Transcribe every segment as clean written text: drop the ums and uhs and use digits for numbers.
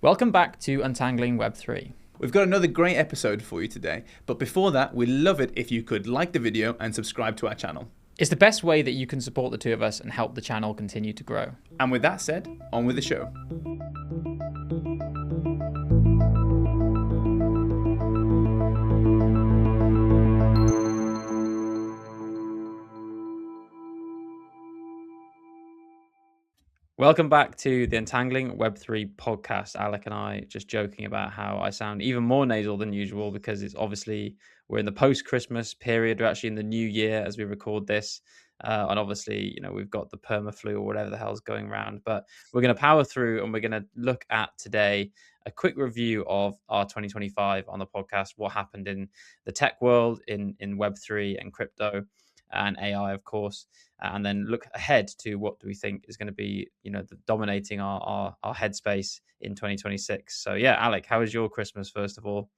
Welcome back to Untangling Web3. We've got another great episode for you today, but before that, we'd love it if you could like the video and subscribe to our channel. It's the best way that you can support the two of us and help the channel continue to grow. And with that said, on with the show. Welcome back to the Untangling Web3 podcast. Alec and I just joking about how I sound even more nasal than usual because it's obviously we're in the post-Christmas period. We're actually in the new year as we record this. And obviously, we've got the perma-flu or whatever the hell's going around. But we're going to power through and we're going to look at today a quick review of our 2025 on the podcast, what happened in the tech world, in Web3 and crypto and AI, of course, and then look ahead to what do we think is going to be, dominating our headspace in 2026. So yeah, Alec, how was your Christmas, first of all?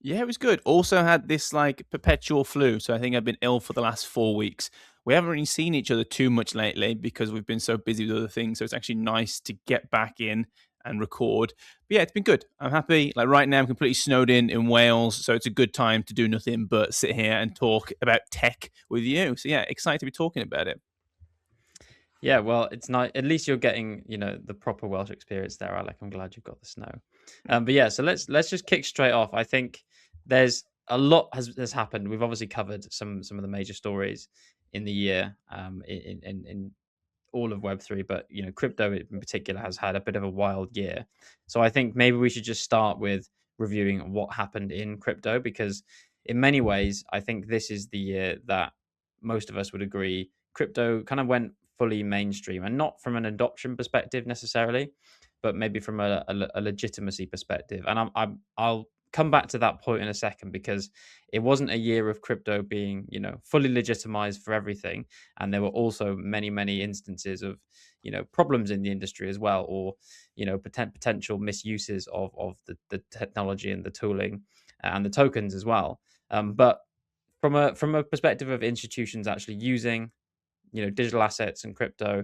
Yeah, it was good. Also had this perpetual flu. So I think I've been ill for the last 4 weeks. We haven't really seen each other too much lately because we've been so busy with other things. So it's actually nice to get back in and record. But yeah, it's been good. I'm happy. Like right now, I'm completely snowed in Wales. So it's a good time to do nothing but sit here and talk about tech with you. So yeah, excited to be talking about it. Yeah, well, it's nice. At least you're getting, the proper Welsh experience there, Alec. I'm glad you've got the snow. But yeah, so let's just kick straight off. I think there's a lot has happened. We've obviously covered some of the major stories in the year, in all of Web3, but crypto in particular has had a bit of a wild year. So I think maybe we should just start with reviewing what happened in crypto, because in many ways, I think this is the year that most of us would agree crypto kind of went fully mainstream, and not from an adoption perspective necessarily, but maybe from a legitimacy perspective. And I'll come back to that point in a second, because it wasn't a year of crypto being fully legitimized for everything, and there were also many instances of problems in the industry as well, or potential misuses of the technology and the tooling and the tokens as well. But from a perspective of institutions actually using digital assets and crypto,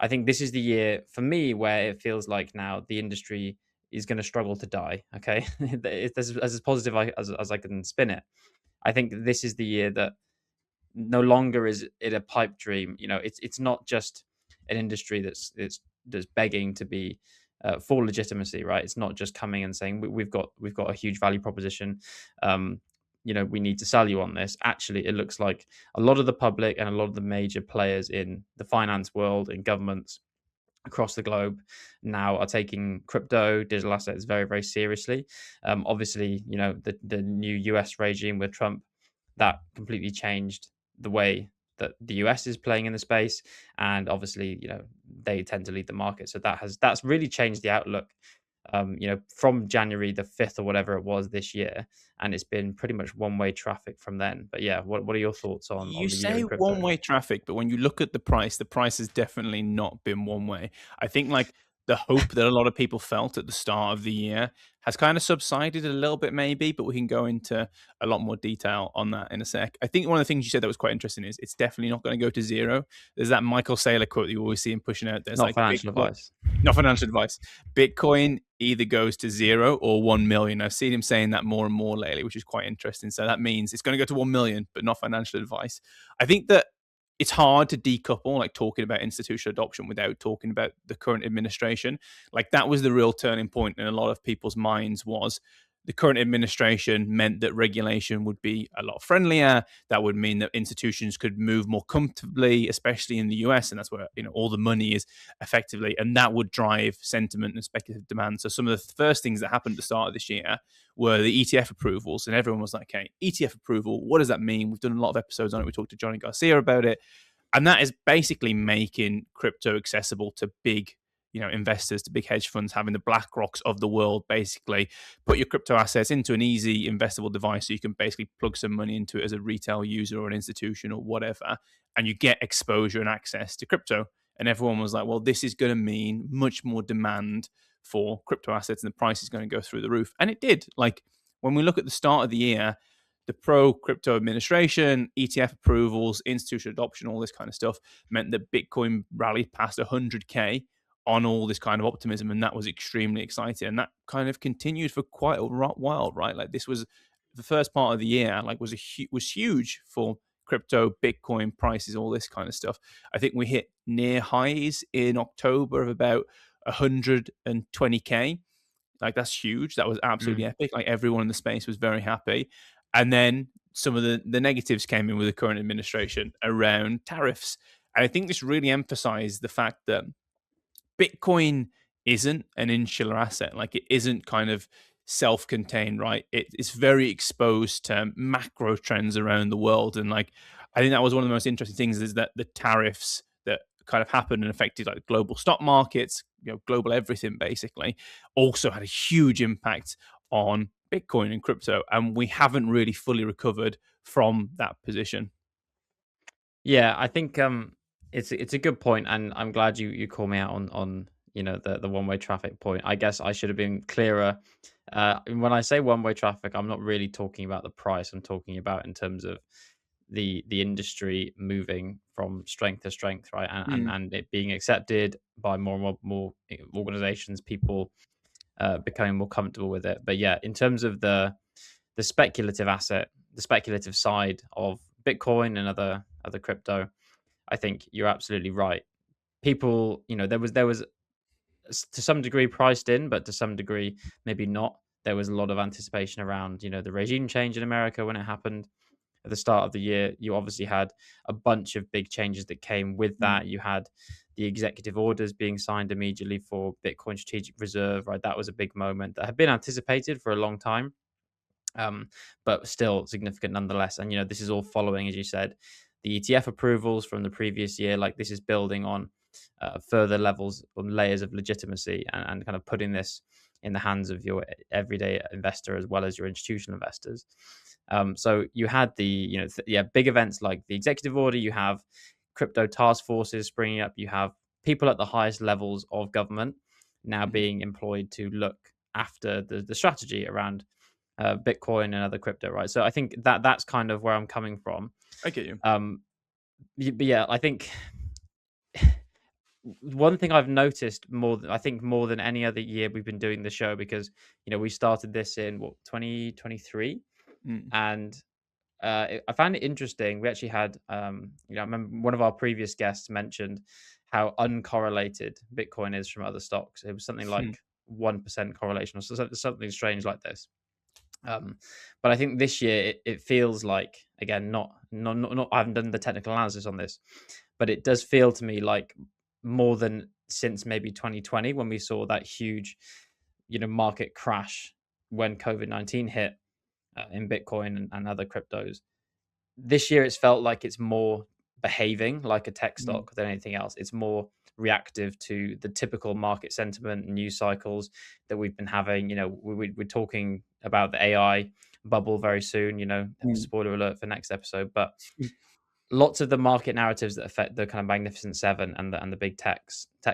I think this is the year for me where it feels like now the industry is going to struggle to die. Okay, it's as positive as I can spin it. I think this is the year that no longer is it a pipe dream. It's not just an industry that's begging to be for legitimacy, right? It's not just coming and saying we've got a huge value proposition. We need to sell you on this. Actually, it looks like a lot of the public and a lot of the major players in the finance world and governments across the globe now are taking crypto, digital assets very, very seriously. Obviously, the new US regime with Trump, that completely changed the way that the US is playing in the space. And obviously, they tend to lead the market. So that's really changed the outlook, from January the 5th or whatever it was this year. And it's been pretty much one-way traffic from then. But yeah, what are your thoughts on You the year say in crypto? one-way traffic, but when you look at the price has definitely not been one way. I think the hope that a lot of people felt at the start of the year has kind of subsided a little bit maybe, but we can go into a lot more detail on that in a sec. I think one of the things you said that was quite interesting is it's definitely not going to go to zero. There's that Michael Saylor quote that you always see him pushing out. There's Not financial advice. Not financial advice. Bitcoin either goes to 0 or 1 million. I've seen him saying that more and more lately, which is quite interesting. So that means it's going to go to 1 million, but not financial advice. I think that it's hard to decouple talking about institutional adoption without talking about the current administration. That was the real turning point in a lot of people's minds. Was the current administration meant that regulation would be a lot friendlier. That would mean that institutions could move more comfortably, especially in the US, and that's where all the money is effectively, and that would drive sentiment and speculative demand. So some of the first things that happened at the start of this year were the ETF approvals, and everyone was like, "Okay, ETF approval, what does that mean?" We've done a lot of episodes on it. We talked to Johnny Garcia about it, and that is basically making crypto accessible to big investors, to big hedge funds, having the BlackRocks of the world basically put your crypto assets into an easy investable device, so you can basically plug some money into it as a retail user or an institution or whatever, and you get exposure and access to crypto. And everyone was like, well, this is going to mean much more demand for crypto assets and the price is going to go through the roof. And it did. When we look at the start of the year, the pro-crypto administration, ETF approvals, institutional adoption, all this kind of stuff meant that Bitcoin rallied past 100K on all this kind of optimism, and that was extremely exciting. And that kind of continued for quite a while, right? Like this was the first part of the year, like was huge for crypto, Bitcoin prices, all this kind of stuff. I think we hit near highs in October of about 120k. Like that's huge. That was absolutely Mm. epic. Like everyone in the space was very happy. And then some of the negatives came in with the current administration around tariffs. And I think this really emphasized the fact that Bitcoin isn't an insular asset. Like it isn't kind of self-contained, right? It's very exposed to macro trends around the world. And like I think that was one of the most interesting things is that the tariffs that kind of happened and affected like global stock markets, global everything basically, also had a huge impact on Bitcoin and crypto. And we haven't really fully recovered from that position. Yeah, I think it's a good point, and I'm glad you call me out on the one way traffic point. I guess I should have been clearer. When I say one way traffic, I'm not really talking about the price. I'm talking about in terms of the industry moving from strength to strength, right? Mm, And it being accepted by more organizations, people becoming more comfortable with it. But yeah, in terms of the speculative asset, the speculative side of Bitcoin and other crypto, I think you're absolutely right. People, there was to some degree priced in, but to some degree maybe not. There was a lot of anticipation around, the regime change in America when it happened at the start of the year. You obviously had a bunch of big changes that came with mm, that. You had the executive orders being signed immediately for Bitcoin Strategic Reserve, right? That was a big moment that had been anticipated for a long time, um, but still significant nonetheless. And this is all following, as you said, the ETF approvals from the previous year. Like this is building on further levels or layers of legitimacy, and kind of putting this in the hands of your everyday investor as well as your institutional investors. So you had the big events like the executive order. You have crypto task forces springing up. You have people at the highest levels of government now mm. being employed to look after the strategy around Bitcoin and other crypto, right? So I think that's kind of where I'm coming from. I get you. Um, but yeah, I think one thing I've noticed I think more than any other year we've been doing the show, because we started this in 2023, Mm, and I found it interesting. We actually had I remember one of our previous guests mentioned how uncorrelated Bitcoin is from other stocks. It was something mm, like 1% correlation or something strange like this. Um, but I think this year it feels like, again, not I haven't done the technical analysis on this, but it does feel to me like more than since maybe 2020 when we saw that huge, market crash when COVID-19 hit in Bitcoin and other cryptos. This year it's felt like it's more behaving like a tech mm, stock than anything else. It's more reactive to the typical market sentiment and news cycles that we've been having. We're talking about the AI bubble very soon, mm, spoiler alert for next episode. But lots of the market narratives that affect the kind of Magnificent Seven and the big tech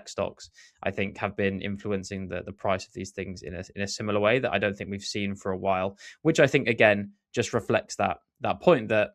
stocks, I think, have been influencing the price of these things in a similar way that I don't think we've seen for a while, which I think again just reflects that point that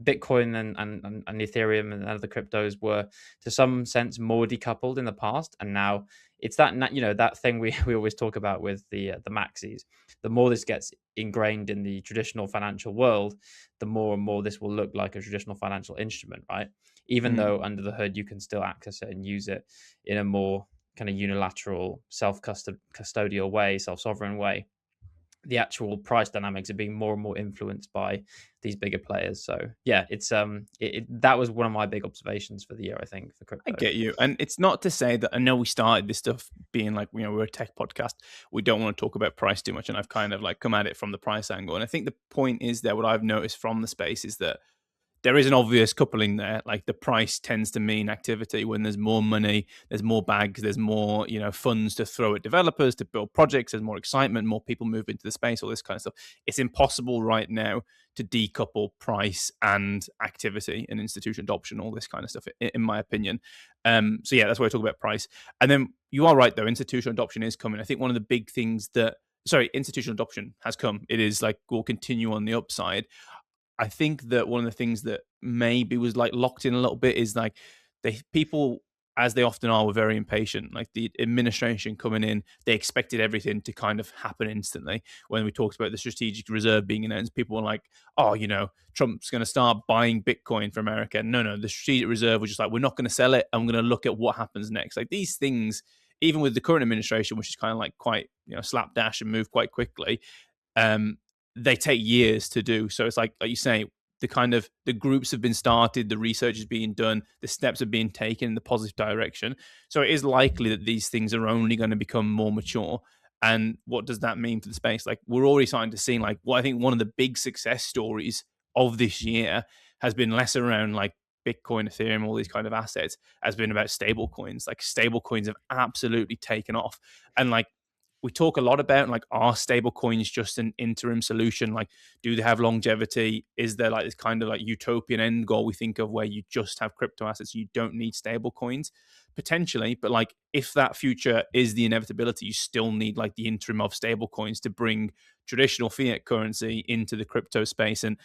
Bitcoin and Ethereum and other cryptos were, to some sense, more decoupled in the past, and now it's that thing we always talk about with the maxis. The more this gets ingrained in the traditional financial world, the more and more this will look like a traditional financial instrument, right? Even mm. though under the hood you can still access it and use it in a more kind of unilateral, self-custodial way, self-sovereign way. The actual price dynamics are being more and more influenced by these bigger players. So yeah, that was one of my big observations for the year, I think, for I crypto. get you. And it's not to say that I know we started this stuff being like, we're a tech podcast. We don't want to talk about price too much. And I've kind of like come at it from the price angle. And I think the point is that what I've noticed from the space is that there is an obvious coupling there. Like the price tends to mean activity. When there's more money, there's more bags, there's more, funds to throw at developers to build projects, there's more excitement, more people move into the space, all this kind of stuff. It's impossible right now to decouple price and activity and institution adoption, all this kind of stuff, in my opinion. So yeah, that's why I talk about price. And then you are right though, institutional adoption is coming. I think one of the big things institutional adoption has come. It is like will continue on the upside. I think that one of the things that maybe was like locked in a little bit is like people as they often are, were very impatient. Like the administration coming in, they expected everything to kind of happen instantly. When we talked about the strategic reserve being announced, people were like, oh, Trump's going to start buying Bitcoin for America. No, the strategic reserve was just like, we're not going to sell it. I'm going to look at what happens next. Like these things, even with the current administration, which is kind of like quite, slapdash and move quite quickly, they take years to do. So it's like you say, the groups have been started, the research is being done, the steps are being taken in the positive direction. So it is likely that these things are only going to become more mature. And what does that mean for the space? Like we're already starting to see what I think one of the big success stories of this year has been less around like Bitcoin, Ethereum, all these kind of assets, has been about stable coins. Like stable coins have absolutely taken off. And like we talk a lot about like, are stable coins just an interim solution? Like, do they have longevity? Is there like this kind of like utopian end goal we think of where you just have crypto assets, you don't need stable coins? Potentially, but like if that future is the inevitability, you still need like the interim of stable coins to bring traditional fiat currency into the crypto space. And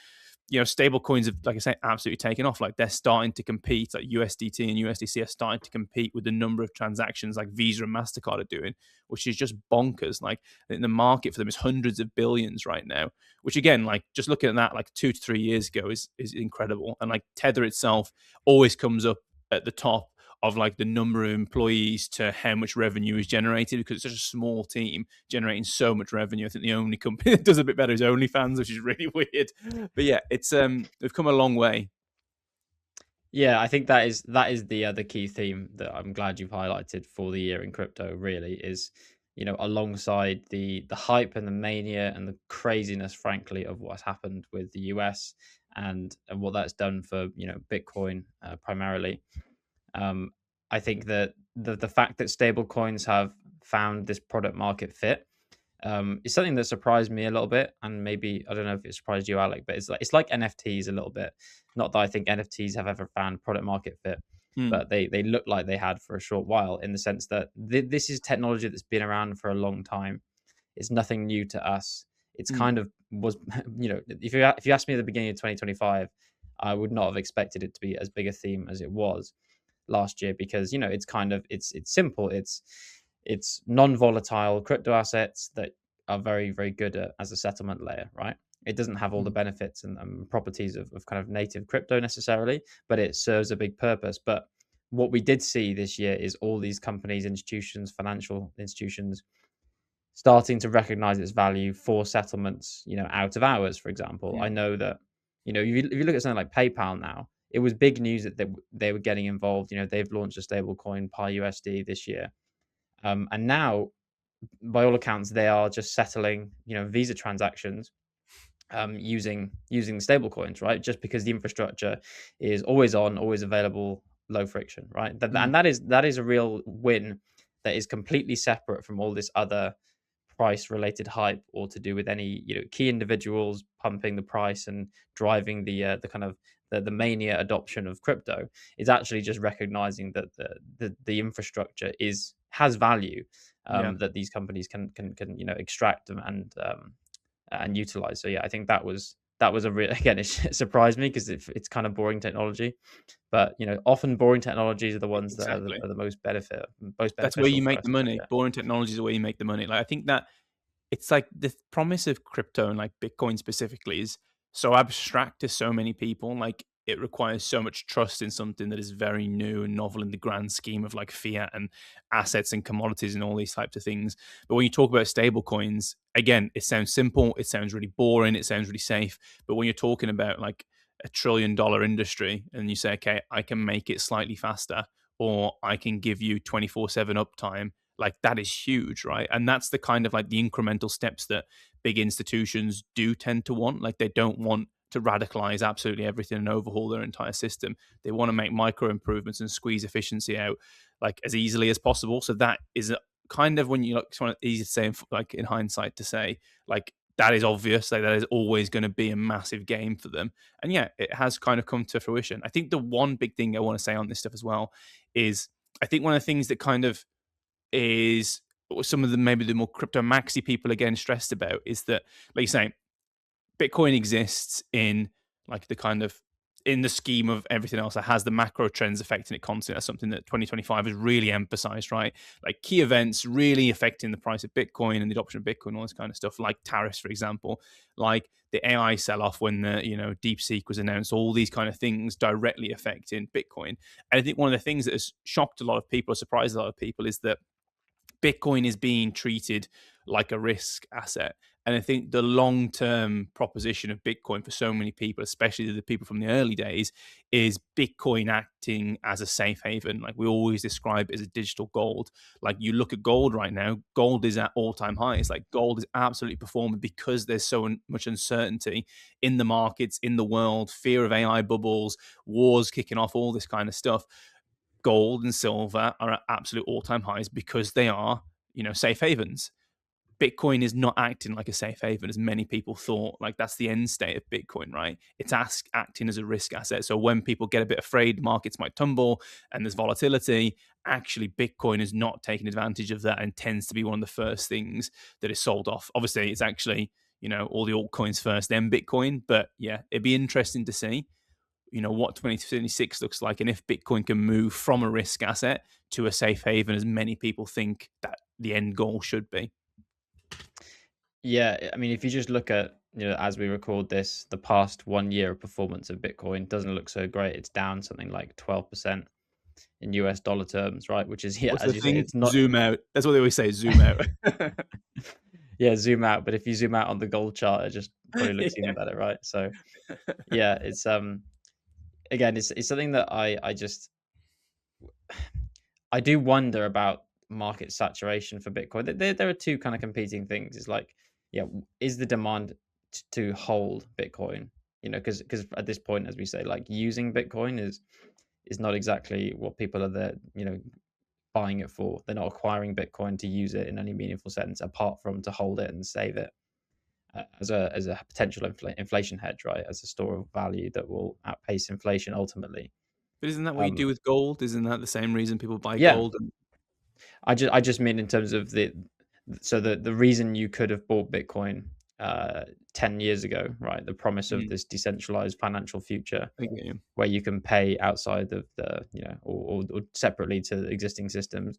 stable coins have, like I say, absolutely taken off. Like they're starting to compete, like USDT and USDC are starting to compete with the number of transactions like Visa and MasterCard are doing, which is just bonkers. Like the market for them is hundreds of billions right now, which again, like just looking at that like 2 to 3 years ago is incredible. And like Tether itself always comes up at the top of like the number of employees to how much revenue is generated, because it's such a small team generating so much revenue. I think the only company that does a bit better is OnlyFans, which is really weird. But yeah, it's they've come a long way. Yeah, I think that is the key theme that I'm glad you've highlighted for the year in crypto. Really, is alongside the hype and the mania and the craziness, frankly, of what's happened with the US and what that's done for Bitcoin primarily. I think that the fact that stablecoins have found this product market fit is something that surprised me a little bit, and maybe I don't know if it surprised you, Alec, but it's like NFTs a little bit. Not that I think NFTs have ever found product market fit, Mm, but they look like they had for a short while, in the sense that this is technology that's been around for a long time. It's nothing new to us. It's mm, kind of was if you asked me at the beginning of 2025, I would not have expected it to be as big a theme as it was last year, because it's kind of it's simple. It's non-volatile crypto assets that are very, very good as a settlement layer, right? It doesn't have all the mm, benefits and properties of kind of native crypto necessarily, but it serves a big purpose. But what we did see this year is all these companies, institutions, financial institutions starting to recognize its value for settlements, out of hours, for example. yeah, I know that, if you look at something like PayPal now, it was big news that they were getting involved. They've launched a stable coin, Pi USD, this year. And now, by all accounts, they are just settling, Visa transactions using stable coins, right? Just because the infrastructure is always on, always available, low friction, right? mm, And that is a real win that is completely separate from all this other price related hype, or to do with any key individuals pumping the price and driving the kind of the mania adoption of crypto. Is actually just recognizing that the infrastructure has value, yeah. that these companies can extract and utilize. So yeah, I think that was a real again, it surprised me because it's kind of boring technology, but often boring technologies are the ones that are the, Exactly. are the most That's where beneficial you for make us. the I money. guess. Boring technology is where you make the money. Like I think that it's like the promise of crypto and like Bitcoin specifically is so abstract to so many people. Like it requires so much trust in something that is very new and novel in the grand scheme of like fiat and assets and commodities and all these types of things. But when you talk about stable coins, again, it sounds simple, it sounds really boring, it sounds really safe. But when you're talking about like $1 trillion industry and you say, okay, I can make it slightly faster, or I can give you 24/7 uptime, like that is huge, right? And that's the kind of like the incremental steps that big institutions do tend to want. Like they don't want to radicalize absolutely everything and overhaul their entire system. They want to make micro improvements and squeeze efficiency out like as easily as possible. So that is kind of, when you like, it's kind of easy to say like in hindsight to say like that is obvious, like that is always going to be a massive game for them. And yeah, it has kind of come to fruition. I think the one big thing I want to say on this stuff as well is I think one of the things that kind of is some of the maybe the more crypto maxi people again stressed about is that, like you say, Bitcoin exists in like the kind of in the scheme of everything else that has the macro trends affecting it constantly. That's something that 2025 has really emphasized, right? Like key events really affecting the price of Bitcoin and the adoption of Bitcoin, all this kind of stuff, like tariffs, for example, like the AI sell-off when the DeepSeek was announced, all these kind of things directly affecting Bitcoin. And I think one of the things that has shocked a lot of people, or surprised a lot of people, is that Bitcoin is being treated like a risk asset. And I think the long term proposition of Bitcoin for so many people, especially the people from the early days, is Bitcoin acting as a safe haven. Like we always describe it as a digital gold. Like you look at gold right now, gold is at all time highs. Like gold is absolutely performing because there's so much uncertainty in the markets, in the world, fear of AI bubbles, wars kicking off, all this kind of stuff. Gold and silver are at absolute all-time highs because they are, safe havens. Bitcoin is not acting like a safe haven as many people thought. Like that's the end state of Bitcoin, right? It's acting as a risk asset. So when people get a bit afraid markets might tumble and there's volatility, actually Bitcoin is not taking advantage of that and tends to be one of the first things that is sold off. Obviously, it's actually, all the altcoins first, then Bitcoin. But yeah, it'd be interesting to see what 2026 looks like, and if Bitcoin can move from a risk asset to a safe haven as many people think that the end goal should be. Yeah, I mean, if you just look at, as we record this, the past 1 year of performance of Bitcoin doesn't look so great. It's down something like 12% in US dollar terms, right? Which is, yeah, What's as the you say, thing? it's not. Zoom out. That's what they always say, zoom out. Yeah, zoom out. But if you zoom out on the gold chart, it just probably looks Yeah. even better, right? So yeah, it's again, it's something that I do wonder about market saturation for Bitcoin. There are two kind of competing things. It's like, yeah, is the demand to hold Bitcoin? Because at this point, as we say, like using Bitcoin is not exactly what people are there, buying it for. They're not acquiring Bitcoin to use it in any meaningful sense, apart from to hold it and save it as a potential inflation hedge, right? As a store of value that will outpace inflation ultimately. But isn't that what you Um, do with gold? Isn't that the same reason people buy yeah, gold? I just mean in terms of the reason you could have bought Bitcoin 10 years ago, right? The promise of this decentralized financial future I get you. where you can pay outside of the, or separately to the existing systems.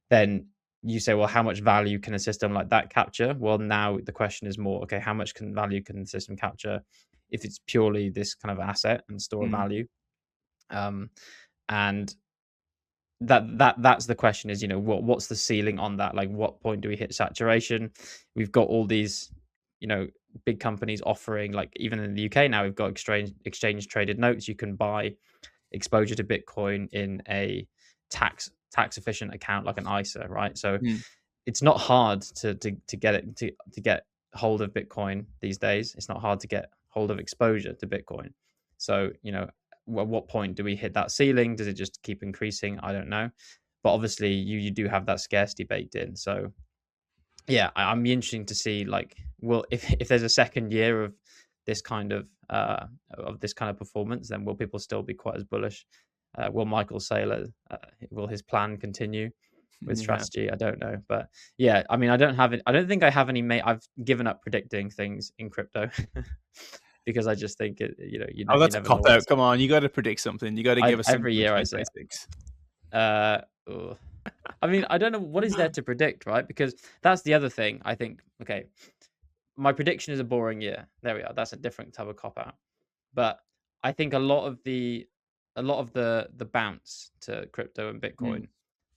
Then you say, well, how much value can a system like that capture? Well, now the question is more, okay, how much value can the system capture if it's purely this kind of asset and store of Mm, value? Um, and that's the question is, what's the ceiling on that? Like what point do we hit saturation? We've got all these, you know big companies offering, like even in the UK now, we've got exchange traded notes. You can buy exposure to Bitcoin in a tax efficient account like an ISA, right? So mm. it's not hard to get it to get hold of Bitcoin these days. It's not hard to get hold of exposure to Bitcoin. So, at what point do we hit that ceiling? Does it just keep increasing? I don't know. But obviously you do have that scarcity baked in. So yeah, I'm be interesting to see, like, well, if there's a second year of this kind of performance, then will people still be quite as bullish? Will Michael Saylor, will his plan continue with Yeah. strategy? I don't know, but yeah, I mean, I don't have it. I don't think I have any. I've given up predicting things in crypto because I just think it. Oh, You that's a never know cop out. what's. Come on, you got to predict something. You got to give us something Every for year I say, 2026. uh, ugh. I mean, I don't know what is there to predict, right? Because that's the other thing. I think, okay, my prediction is a boring year. There we are. That's a different type of cop out. But I think a lot of the bounce to crypto and Mm, Bitcoin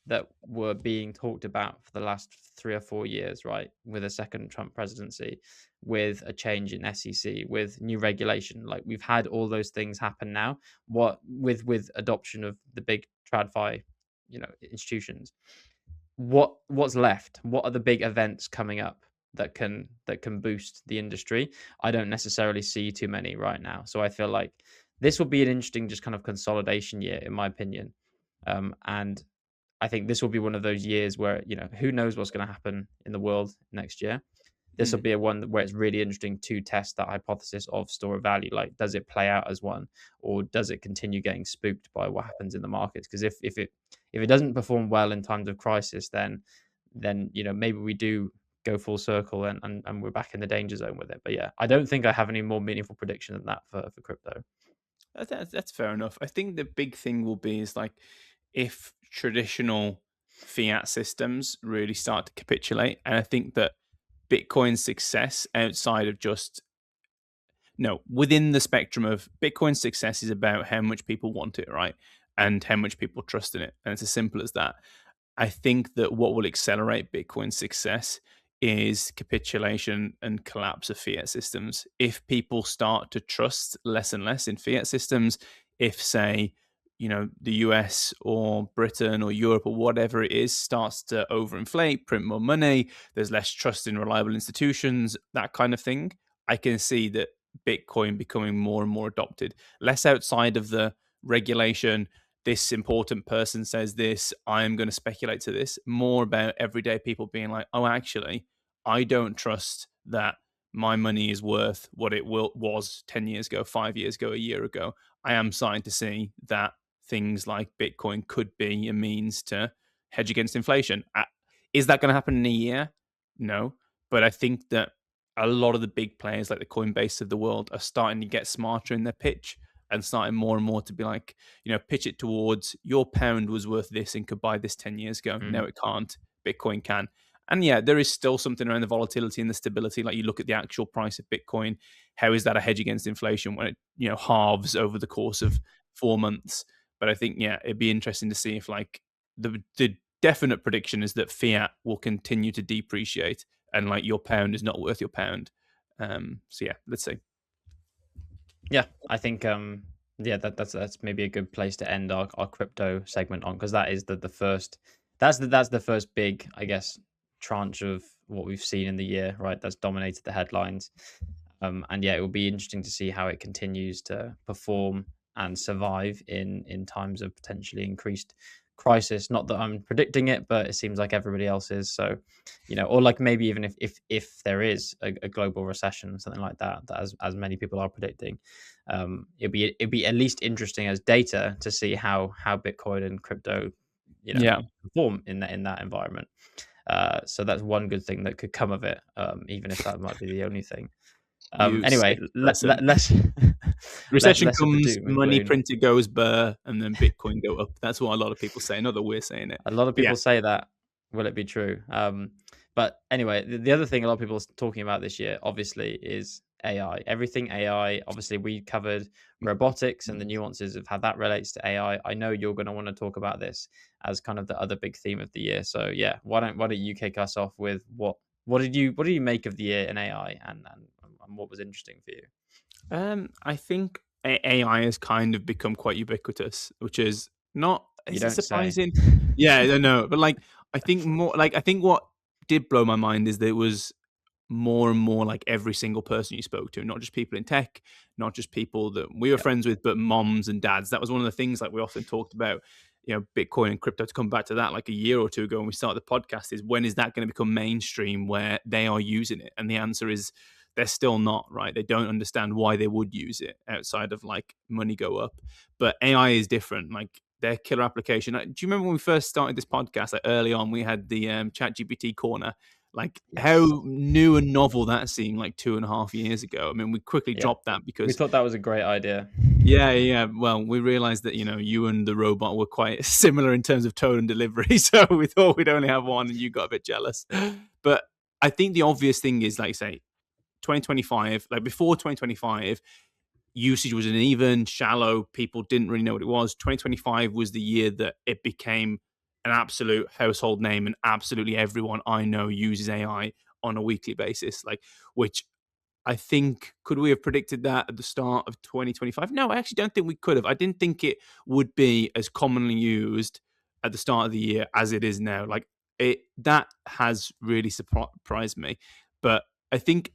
that were being talked about for the last 3 or 4 years, right? With a second Trump presidency, with a change in SEC, with new regulation, like we've had all those things happen now. What with adoption of the big TradFi, institutions, what's left? What are the big events coming up that can boost the industry? I don't necessarily see too many right now. So I feel like this will be an interesting just kind of consolidation year, in my opinion. And I think this will be one of those years where, who knows what's going to happen in the world next year. This will mm. be a one where it's really interesting to test that hypothesis of store of value. Like, does it play out as one, or does it continue getting spooked by what happens in the markets? Because if it doesn't perform well in times of crisis, then maybe we do go full circle and we're back in the danger zone with it. But yeah, I don't think I have any more meaningful prediction than that for crypto. That's fair enough. I think the big thing will be is like if traditional fiat systems really start to capitulate, and I think that Bitcoin's success outside of just no, within the spectrum of Bitcoin's success is about how much people want it, right? And how much people trust in it. And it's as simple as that. I think that what will accelerate Bitcoin's success is capitulation and collapse of fiat systems. If people start to trust less and less in fiat systems, if, say, the US or Britain or Europe or whatever it is starts to overinflate, print more money, there's less trust in reliable institutions, that kind of thing, I can see that Bitcoin becoming more and more adopted, less outside of the regulation. This important person says this, I'm going to speculate to this, more about everyday people being like, oh, actually, I don't trust that my money is worth what it was 10 years ago, 5 years ago, a year ago. I am starting to see that things like Bitcoin could be a means to hedge against inflation. Is that going to happen in a year? No. But I think that a lot of the big players like the Coinbase of the world are starting to get smarter in their pitch and starting more and more to be like, pitch it towards your pound was worth this and could buy this 10 years ago. No, it can't. Bitcoin can. And yeah, there is still something around the volatility and the stability. Like you look at the actual price of Bitcoin, how is that a hedge against inflation when it halves over the course of 4 months? But I think, yeah, it'd be interesting to see if like the definite prediction is that fiat will continue to depreciate and like your pound is not worth your pound. So yeah, let's see. Yeah, I think yeah, that's maybe a good place to end our crypto segment on, because that is the first that's the first big, I guess, tranche of what we've seen in the year, right? That's dominated the headlines. And yeah, it will be interesting to see how it continues to perform and survive in times of potentially increased crisis. Not that I'm predicting it, but it seems like everybody else is. So, or like maybe even if there is a global recession or something like that, as many people are predicting, it'd be at least interesting as data to see how Bitcoin and crypto, Yeah, perform in that environment. So that's one good thing that could come of it, even if that might be the only thing. you Anyway, sick person. less Recession less of the comes, doom and money gloom. printed goes burr, and then Bitcoin go up. That's what a lot of people say. Not that we're saying it. A lot of But yeah, people say that. Will it be true? But anyway, the other thing a lot of people are talking about this year, obviously, is AI. Everything AI. Obviously, we covered robotics and the nuances of how that relates to AI. I know you're going to want to talk about this as kind of the other big theme of the year. So yeah, why don't you kick us off with what did you make of the year in AI, and what was interesting for you? I think AI has kind of become quite ubiquitous, which is not. You Is it don't say. surprising? Yeah, I don't know, but like I think what did blow my mind is that it was more and more like every single person you spoke to, not just people in tech, not just people that we were Yep. friends with, but moms and dads. That was one of the things like we often talked about, Bitcoin and crypto, to come back to that like a year or two ago when we started the podcast, is when is that going to become mainstream where they are using it? And the answer is they're still not, right? They don't understand why they would use it outside of like money go up. But AI is different. Like their killer application. Do you remember when we first started this podcast? Like early on, we had the Chat GPT corner, like Yes. how new and novel that seemed like 2.5 years ago. I mean, we quickly Yeah. dropped that We because thought that was a great idea. yeah. Well, we realized that you and the robot were quite similar in terms of tone and delivery, so we thought we'd only have one, and you got a bit jealous. But I think the obvious thing is, like, say, 2025, like before 2025, usage was uneven, shallow. People didn't really know what it was. 2025 was the year that it became an absolute household name, and absolutely everyone I know uses AI on a weekly basis. Like, which I think, could we have predicted that at the start of 2025? No, I actually don't think we could have. I didn't think it would be as commonly used at the start of the year as it is now. Like that has really surprised me. But I think,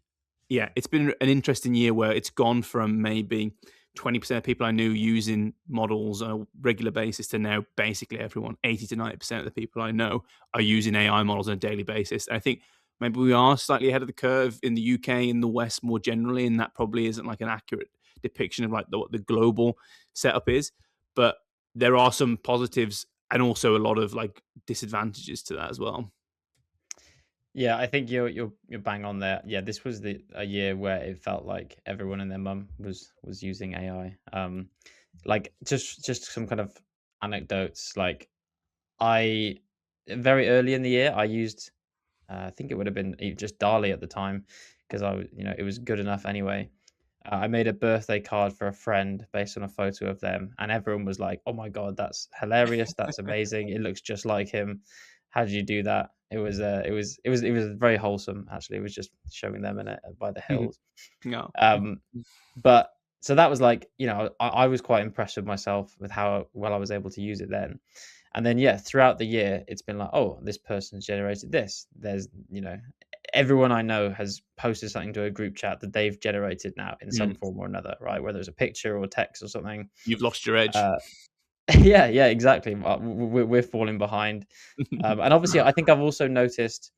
yeah, it's been an interesting year where it's gone from maybe 20% of people I knew using models on a regular basis to now basically everyone, 80 to 90% of the people I know are using AI models on a daily basis. And I think maybe we are slightly ahead of the curve in the UK, in the West more generally, and that probably isn't like an accurate depiction of like what the global setup is. But there are some positives and also a lot of like disadvantages to that as well. Yeah, I think you're bang on there. Yeah, this was a year where it felt like everyone and their mum was using AI. Like just some kind of anecdotes. Like I very early in the year, I used I think it would have been just Dali at the time because it was good enough anyway. I made a birthday card for a friend based on a photo of them, and everyone was like, "Oh my god, that's hilarious! That's amazing! It looks just like him. How did you do that?" It was very wholesome. Actually, it was just showing them in it by the hills. No. Um, but so that was like, I was quite impressed with myself with how well I was able to use it then. And then, yeah, throughout the year, it's been like, oh, this person's generated this. Everyone I know has posted something to a group chat that they've generated now in some Mm. form or another, right? Whether it's a picture or text or something. You've lost your edge. Uh, yeah, exactly. We're falling behind. And obviously, I think I've also noticed,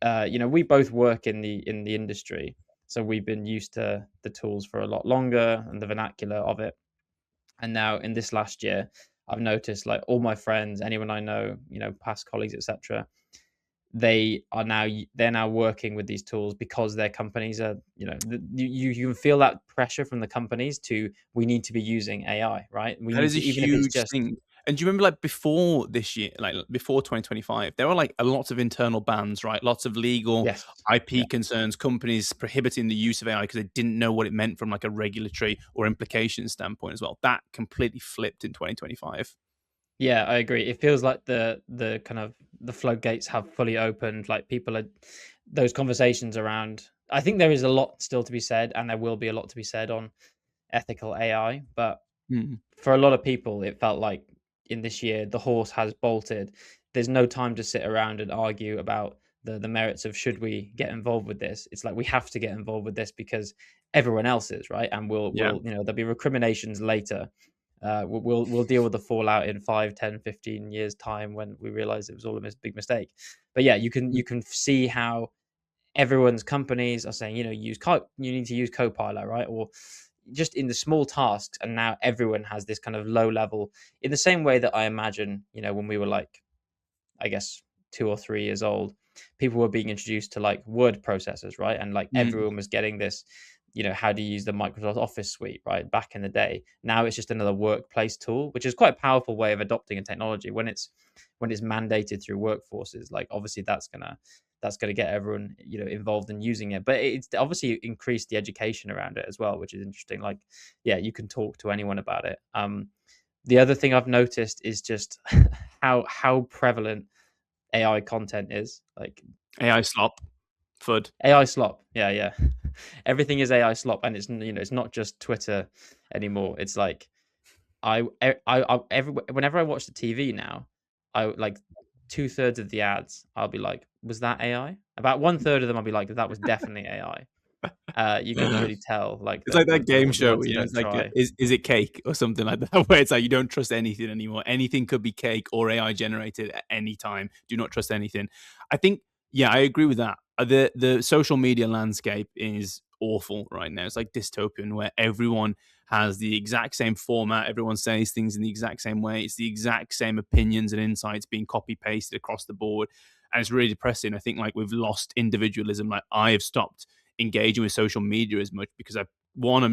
we both work in the industry, so we've been used to the tools for a lot longer and the vernacular of it. And now in this last year, I've noticed like all my friends, anyone I know, past colleagues, etc., they're now working with these tools because their companies are, you can feel that pressure from the companies to we need to be using AI, right? We That need is a to, even if it's huge just thing. And do you remember, like, before this year, like, before 2025, there were, like, a lots of internal bans, right? Lots of legal yes, IP yeah, concerns, companies prohibiting the use of AI because they didn't know what it meant from, like, a regulatory or implication standpoint as well. That completely flipped in 2025. yeah, I agree. It feels like the kind of the floodgates have fully opened. Like people are those conversations around. I think there is a lot still to be said, and there will be a lot to be said on ethical AI. But Mm. for a lot of people, it felt like in this year the horse has bolted. There's no time to sit around and argue about the merits of should we get involved with this. It's like we have to get involved with this because everyone else is, right, and Yeah. there'll be recriminations later. We'll deal with the fallout in 5, 10, 15 years time when we realize it was all a big mistake. But yeah, Mm. you can see how everyone's companies are saying, you need to use Copilot, right? Or just in the small tasks. And now everyone has this kind of low level, in the same way that I imagine, when we were like, I guess 2 or 3 years old, people were being introduced to like word processors, right? And like Mm. everyone was getting this, how to use the Microsoft Office suite, right? Back in the day. Now it's just another workplace tool, which is quite a powerful way of adopting a technology when it's mandated through workforces. Like obviously that's gonna get everyone, involved in using it. But it's obviously increased the education around it as well, which is interesting. Like, yeah, you can talk to anyone about it. The other thing I've noticed is just how prevalent AI content is. Like AI slop. FUD. AI slop. Yeah, yeah. Everything is AI slop, and it's not just Twitter anymore. It's like whenever I watch the TV now, I like 2/3 of the ads. I'll be like, was that AI? About 1/3 of them, I'll be like, that was definitely AI. You can really tell, like It's like that game the show, ones you it's don't like, try. is it cake or something like that, where it's like you don't trust anything anymore. Anything could be cake or AI generated at any time. Do not trust anything. I think, yeah, I agree with that. The social media landscape is awful right now. It's like dystopian where everyone has the exact same format. Everyone says things in the exact same way. It's the exact same opinions and insights being copy pasted across the board. And it's really depressing. I think like we've lost individualism. Like I have stopped engaging with social media as much because I'm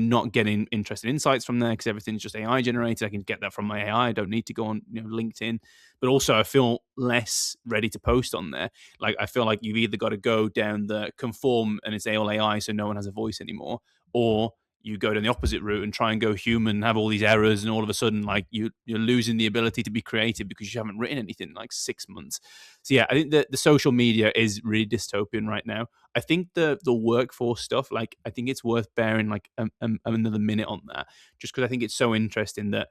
not getting interested insights from there because everything's just AI generated. I can get that from my AI. I don't need to go on LinkedIn. But also I feel less ready to post on there. Like I feel like you've either got to go down the conform and it's all AI so no one has a voice anymore, or you go down the opposite route and try and go human and have all these errors, and all of a sudden like you're losing the ability to be creative because you haven't written anything in like 6 months. So yeah, I think that the social media is really dystopian right now. I think the workforce stuff, like I think it's worth bearing like another minute on that, just because I think it's so interesting that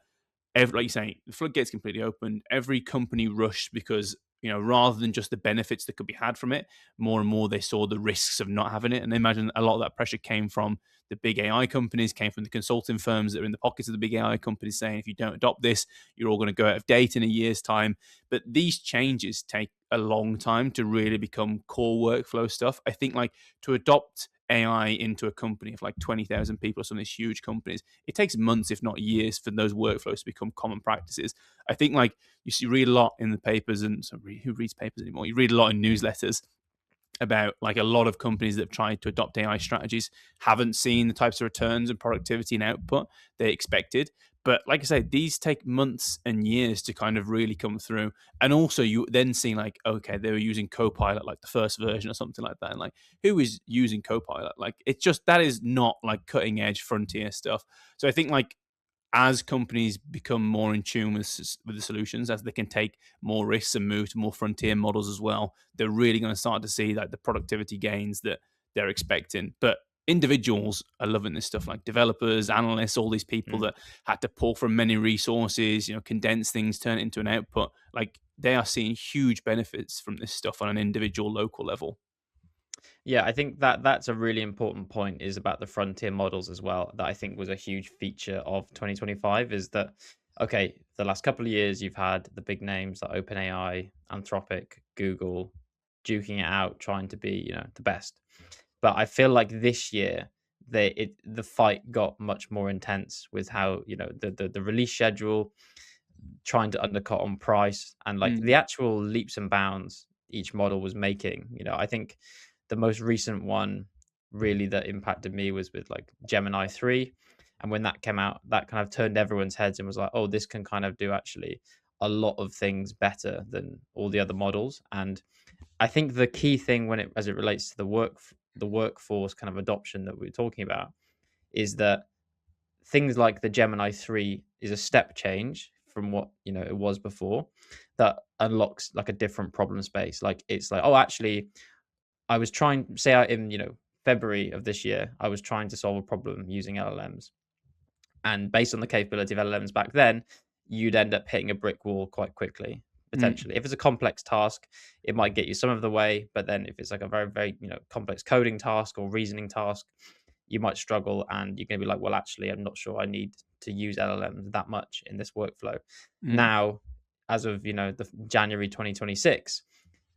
like you say, the floodgates completely opened. Every company rushed because rather than just the benefits that could be had from it, more and more they saw the risks of not having it. And I imagine a lot of that pressure came from the big AI companies, came from the consulting firms that are in the pockets of the big AI companies saying, if you don't adopt this, you're all going to go out of date in a year's time. But these changes take a long time to really become core workflow stuff. I think like to adopt AI into a company of like 20,000 people or some of these huge companies, it takes months, if not years, for those workflows to become common practices. I think like you read a lot in the papers, and so who reads papers anymore? You read a lot in newsletters about like a lot of companies that have tried to adopt AI strategies haven't seen the types of returns and productivity and output they expected. But like I say, these take months and years to kind of really come through. And also, you then see like, okay, they were using Copilot, like the first version or something like that. And like, who is using Copilot? Like, it's just that is not like cutting edge frontier stuff. So I think like as companies become more in tune with the solutions, as they can take more risks and move to more frontier models as well, they're really going to start to see like the productivity gains that they're expecting. But individuals are loving this stuff, like developers, analysts, all these people Mm. that had to pull from many resources, condense things, turn it into an output. Like they are seeing huge benefits from this stuff on an individual local level. Yeah, I think that that's a really important point is about the frontier models as well. That I think was a huge feature of 2025 is that okay, the last couple of years you've had the big names like OpenAI, Anthropic, Google duking it out trying to be, the best. But I feel like this year the fight got much more intense with how, the release schedule, trying to undercut on price and like the Mm, actual leaps and bounds each model was making. I think the most recent one really that impacted me was with like Gemini 3. And when that came out, that kind of turned everyone's heads and was like, oh, this can kind of do actually a lot of things better than all the other models. And I think the key thing when it as it relates to the workforce kind of adoption that we're talking about is that things like the Gemini 3 is a step change from what, it was before that unlocks like a different problem space. Like it's like, oh, actually, I was trying say out in, February of this year, I was trying to solve a problem using LLMs. And based on the capability of LLMs back then, you'd end up hitting a brick wall quite quickly, mm, potentially. If it's a complex task, it might get you some of the way. But then if it's like a very, very, complex coding task or reasoning task, you might struggle and you're going to be like, well, actually, I'm not sure I need to use LLMs that much in this workflow. mm. Now, as of, the January 2026,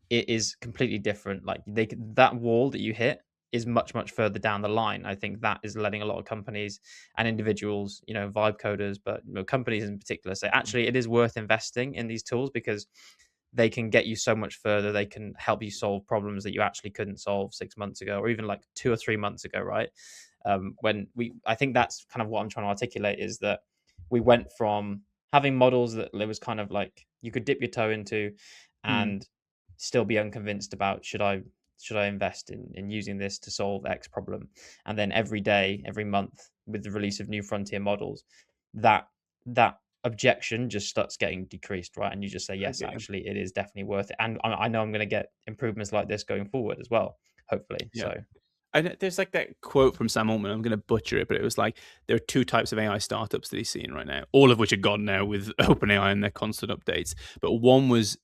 it is completely different. Like that wall that you hit is much much further down the line. I think that is letting a lot of companies and individuals, vibe coders, but companies in particular say actually it is worth investing in these tools because they can get you so much further. They can help you solve problems that you actually couldn't solve 6 months ago, or even like 2 or 3 months ago, right? I think that's kind of what I'm trying to articulate is that we went from having models that it was kind of like you could dip your toe into, Mm. and still be unconvinced about should I invest in using this to solve X problem, and then every day, every month, with the release of new frontier models, that objection just starts getting decreased, right? And you just say, I yes, get you. actually, it is definitely worth it, and I know I'm going to get improvements like this going forward as well, hopefully. Yeah. So, There's like that quote from Sam Altman. I'm going to butcher it, but it was like there are two types of AI startups that he's seeing right now, all of which are gone now with OpenAI and their constant updates. But one was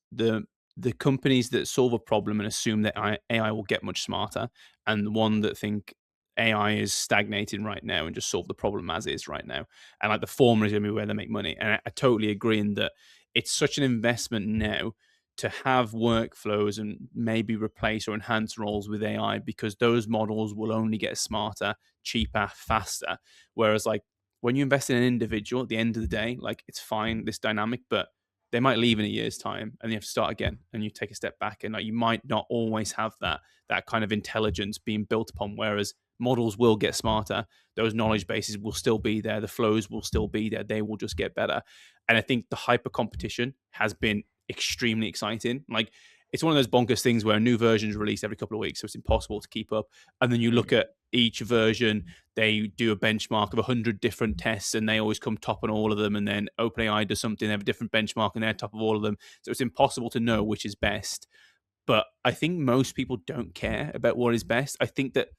the companies that solve a problem and assume that AI will get much smarter, and the one that think AI is stagnating right now and just solve the problem as is right now. And like the former is going to be where they make money. And I totally agree in that it's such an investment now to have workflows and maybe replace or enhance roles with AI because those models will only get smarter, cheaper, faster. Whereas, like, when you invest in an individual at the end of the day, like, it's fine, this dynamic, but they might leave in a year's time and you have to start again and you take a step back and like you might not always have that kind of intelligence being built upon, whereas models will get smarter, those knowledge bases will still be there, the flows will still be there, they will just get better. And I think the hyper competition has been extremely exciting. Like it's one of those bonkers things where a new version is released every couple of weeks, so it's impossible to keep up. And then you look mm, at each version, they do a benchmark of 100 different tests, and they always come top on all of them. And then OpenAI does something, they have a different benchmark, and they're top of all of them. So it's impossible to know which is best. But I think most people don't care about what is best. I think that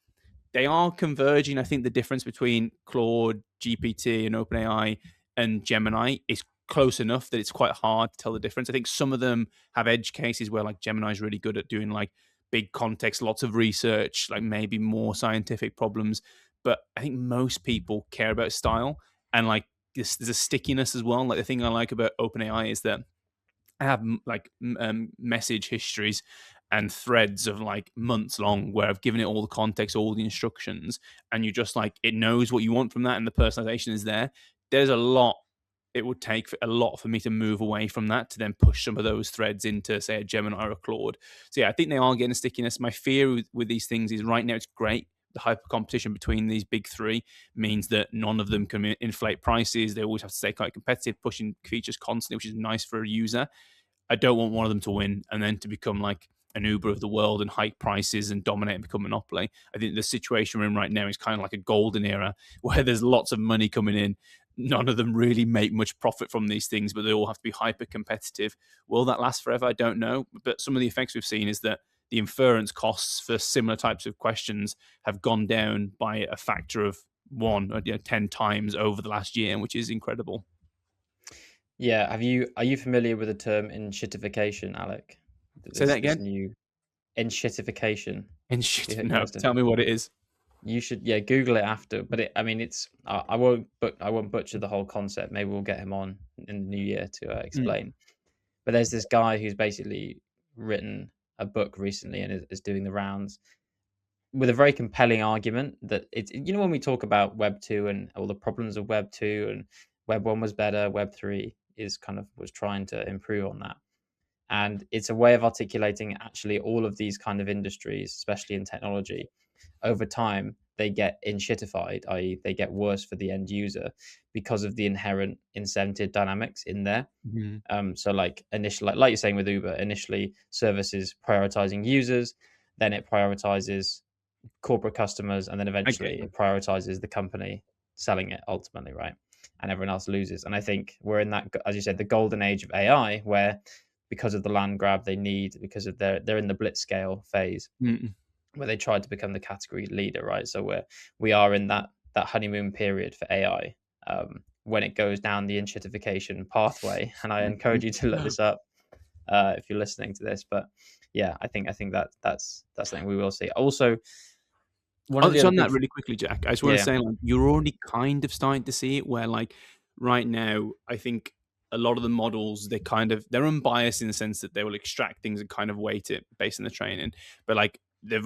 they are converging. I think the difference between Claude, GPT, and OpenAI and Gemini is close enough that it's quite hard to tell the difference. I think some of them have edge cases where like Gemini is really good at doing like big context, lots of research, like maybe more scientific problems. But I think most people care about style and like there's a stickiness as well. Like the thing I like about OpenAI is that I have message histories and threads of like months long where I've given it all the context, all the instructions, and you just like it knows what you want from that, and the personalization is there. There's a lot it would take a lot for me to move away from that to then push some of those threads into, say, a Gemini or a Claude. So yeah, I think they are getting a stickiness. My fear with these things is right now it's great. The hyper competition between these big three means that none of them can inflate prices. They always have to stay quite competitive, pushing features constantly, which is nice for a user. I don't want one of them to win and then to become like an Uber of the world and hike prices and dominate and become monopoly. I think the situation we're in right now is kind of like a golden era where there's lots of money coming in. None of them really make much profit from these things, but they all have to be hyper competitive. Will that last forever? I don't know. But some of the effects we've seen is that the inference costs for similar types of questions have gone down by a factor of 10 times over the last year, which is incredible. Yeah, are you familiar with the term enshittification, Alec? Say that This again. new enshittification. And You, shit, you no, must have. tell me what it is. You should, yeah, Google it after. But I mean, it's I won't butcher the whole concept. Maybe we'll get him on in the new year to Mm. explain. But there's this guy who's basically written a book recently and is doing the rounds with a very compelling argument that it's, you know, when we talk about Web 2 and all the problems of Web 2 and Web 1 was better, Web 3 is kind of was trying to improve on that. And it's a way of articulating actually all of these kind of industries, especially in technology, over time they get inshittified, i.e., they get worse for the end user because of the inherent incentive dynamics in there. Mhm. So like initially, like you're saying with Uber, initially services prioritizing users, then it prioritizes corporate customers, and then I get eventually you. it prioritizes the company selling it ultimately, right? And everyone else loses. And I think we're in that, as you said, the golden age of AI, where because of the land grab they need, because of they're in the blitz scale phase Mm. where they tried to become the category leader, right? So we are in that honeymoon period for AI. When it goes down the enshittification pathway, and I encourage you to look this up if you're listening to this. But yeah, I think that that's something we will see. Also, one of Oh, the just other on that big really quickly, Jack. I just want to yeah, say, like, you're already kind of starting to see it where, like, right now, I think a lot of the models, they're unbiased in the sense that they will extract things and kind of weight it based on the training. But like they're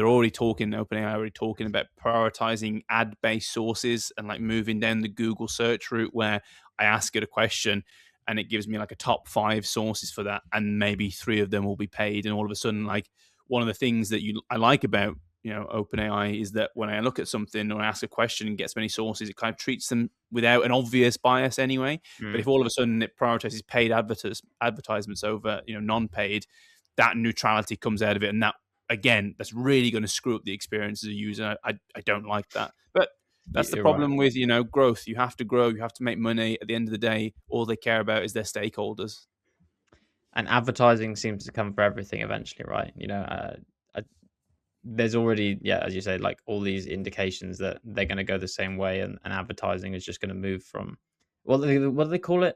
already talking, OpenAI already talking about prioritizing ad-based sources and like moving down the Google search route where I ask it a question and it gives me like a top 5 sources for that, and maybe 3 of them will be paid. And all of a sudden, like, one of the things that I like about OpenAI is that when I look at something or I ask a question and gets many sources, it kind of treats them without an obvious bias anyway. But if mm, all of a sudden it prioritizes paid advertisements over non-paid, that neutrality comes out of it, and that again, that's really going to screw up the experience as a user. I don't like that, but that's the you're right. problem with growth. You have to grow, you have to make money. At the end of the day, all they care about is their stakeholders. And advertising seems to come for everything eventually, right? There's already, yeah, as you say, like all these indications that they're going to go the same way, and advertising is just going to move from what do they call it?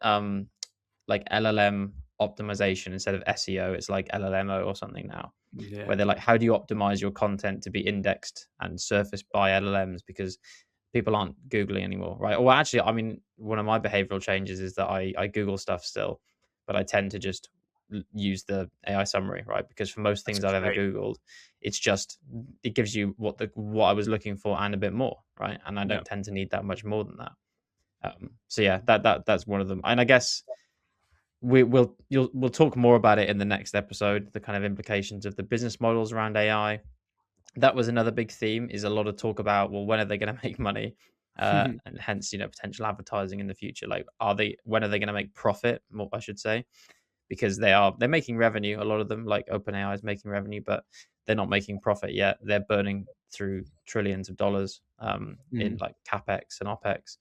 Like LLM optimization instead of SEO. It's like LLMO or something now, Yeah. where they're like, how do you optimize your content to be indexed and surfaced by LLMs because people aren't googling anymore, right? Or actually, I mean, one of my behavioral changes is that I Google stuff still, but I tend to just use the AI summary, right? Because for most That's things I've ever great. googled, it's just it gives you what I was looking for and a bit more, right? And I Yeah. don't tend to need that much more than that. So yeah, that's one of them. And I guess we'll talk more about it in the next episode, the kind of implications of the business models around AI. That was another big theme, is a lot of talk about, well, when are they going to make money, and hence potential advertising in the future. Like, when are they going to make profit, more I should say, because they're making revenue, a lot of them, like OpenAI is making revenue, but they're not making profit yet. They're burning through trillions of dollars in Mm. like capex and opex.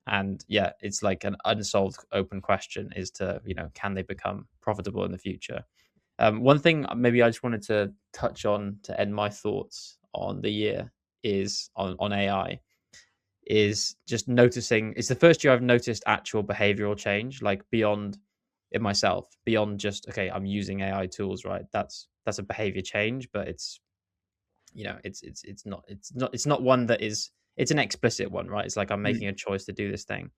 And yeah, it's like an unsolved open question, is to, can they become profitable in the future? One thing maybe I just wanted to touch on to end my thoughts on the year is on AI, is just noticing, it's the first year I've noticed actual behavioral change, like beyond in myself, beyond just, okay, I'm using AI tools, right? That's a behavior change, but it's not one that is, it's an explicit one, right? It's like I'm Mm. making a choice to do this thing,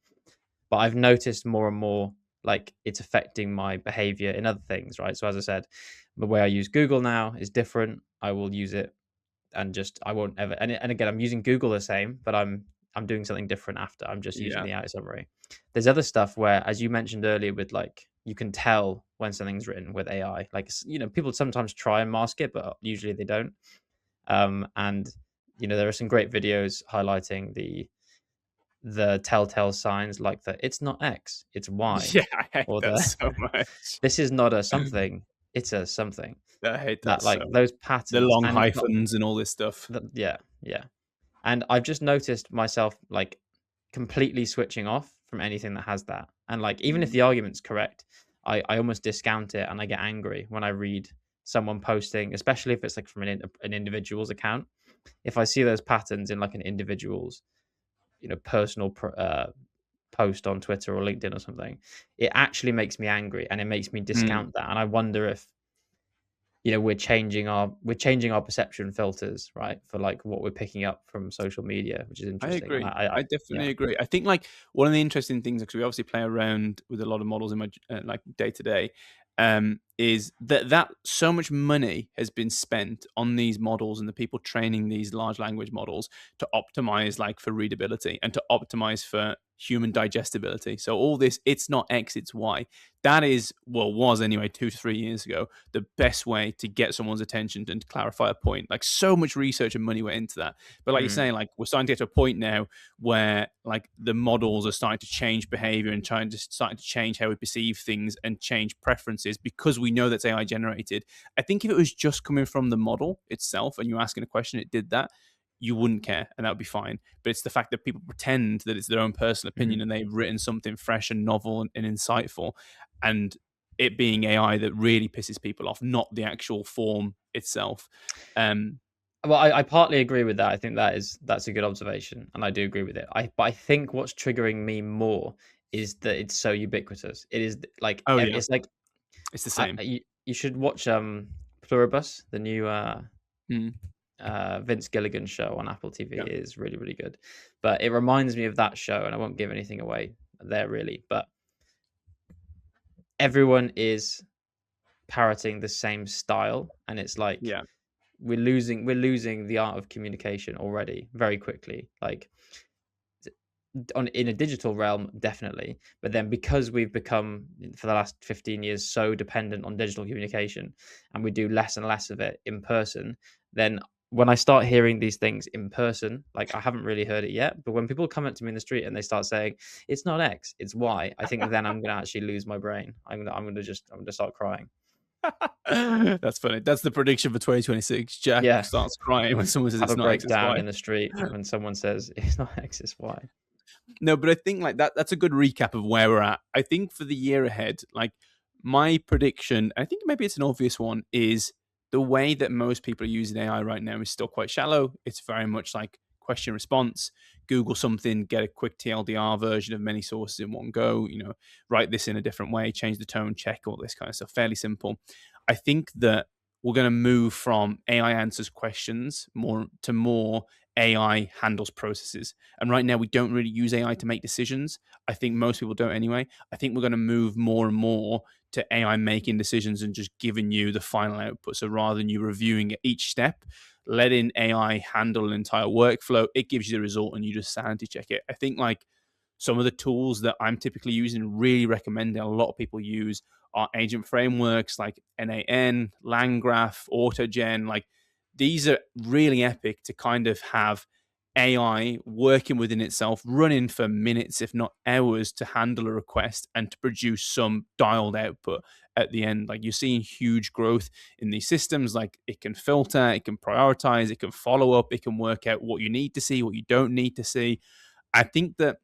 but I've noticed more and more like it's affecting my behavior in other things, right? So as I said, the way I use Google now is different. I will use it and just I won't ever, and again, I'm using Google the same, but I'm doing something different after. I'm just using Yeah. the AI summary. There's other stuff where, as you mentioned earlier, with like you can tell when something's written with AI. Like people sometimes try and mask it, but usually they don't. And there are some great videos highlighting the telltale signs, like the "it's not X, it's Y," Yeah, I hate or that the so much. "this is not a something, it's a something." I hate that That so like much. those The patterns, long and hyphens and all this stuff. yeah, yeah. And I've just noticed myself like completely switching off from anything that has that. And like even if Mm. the argument's correct, I almost discount it and I get angry when I read someone posting, especially if it's like from an individual's account. If I see those patterns in like an individual's, personal post on Twitter or LinkedIn or something, it actually makes me angry and it makes me Mm. discount that. And I wonder if we're changing our perception filters, right, for like what we're picking up from social media, which is I interesting. And agree. I I yeah. definitely agree. I think like one of the interesting things, because we obviously play around with a lot of models in my like day to day, is that so much money has been spent on these models and the people training these large language models to optimize like for readability and to optimize for human digestibility. So all this, it's not X, it's Y. That is, well, was anyway 2 to 3 years ago, the best way to get someone's attention and to clarify a point. Like so much research and money went into that. But like you're Mm, saying, like we're starting to get to a point now where like the models are starting to change behavior and starting to change how we perceive things and change preferences because we know that's AI generated. I think if it was just coming from the model itself and you're asking a question, it did that, you wouldn't care and that would be fine. But it's the fact that people pretend that it's their own personal mm. opinion and they've written something fresh and novel and insightful, and it being AI that really pisses people off, not the actual form itself. Um, Well, I partly agree with that. I think that's a good observation, and I do agree with it. But I think what's triggering me more is that it's so ubiquitous. It is like oh yeah, it's like it's the same. you should watch Pluribus, the new Mm, Vince Gilligan show on Apple TV. yeah. It is really, really good. But it reminds me of that show, and I won't give anything away there really. But everyone is parroting the same style, and it's like Yeah. we're losing the art of communication already very quickly. Like in a digital realm, definitely. But then because we've become for the last 15 years so dependent on digital communication, and we do less and less of it in person, then when I start hearing these things in person, like I haven't really heard it yet, but when people come up to me in the street and they start saying it's not X, it's Y, I think then I'm gonna actually lose my brain. I'm gonna start crying. That's funny. That's the prediction for 2026. Jack Yeah, starts crying when someone says have it's a not X, it's breakdown Y. in the street when someone says it's not X, it's Y. No, but I think like that's a good recap of where we're at. I think for the year ahead, like my prediction, I think maybe it's an obvious one, is the way that most people are using AI right now is still quite shallow. It's very much like question response, Google something, get a quick TLDR version of many sources in one go, write this in a different way, change the tone, check all this kind of stuff. Fairly simple. I think that we're going to move from AI answers questions more AI handles processes. And right now, we don't really use AI to make decisions. I think most people don't anyway. I think we're going to move more and more to AI making decisions and just giving you the final output. So rather than you reviewing each step, letting AI handle an entire workflow, it gives you the result and you just sanity check it. I think like some of the tools that I'm typically using, really recommending a lot of people use, are agent frameworks like NAN, LangGraph, AutoGen. Like these are really epic to kind of have AI working within itself, running for minutes, if not hours, to handle a request and to produce some dialed output at the end. Like you're seeing huge growth in these systems. Like it can filter, it can prioritize, it can follow up, it can work out what you need to see, what you don't need to see. I think that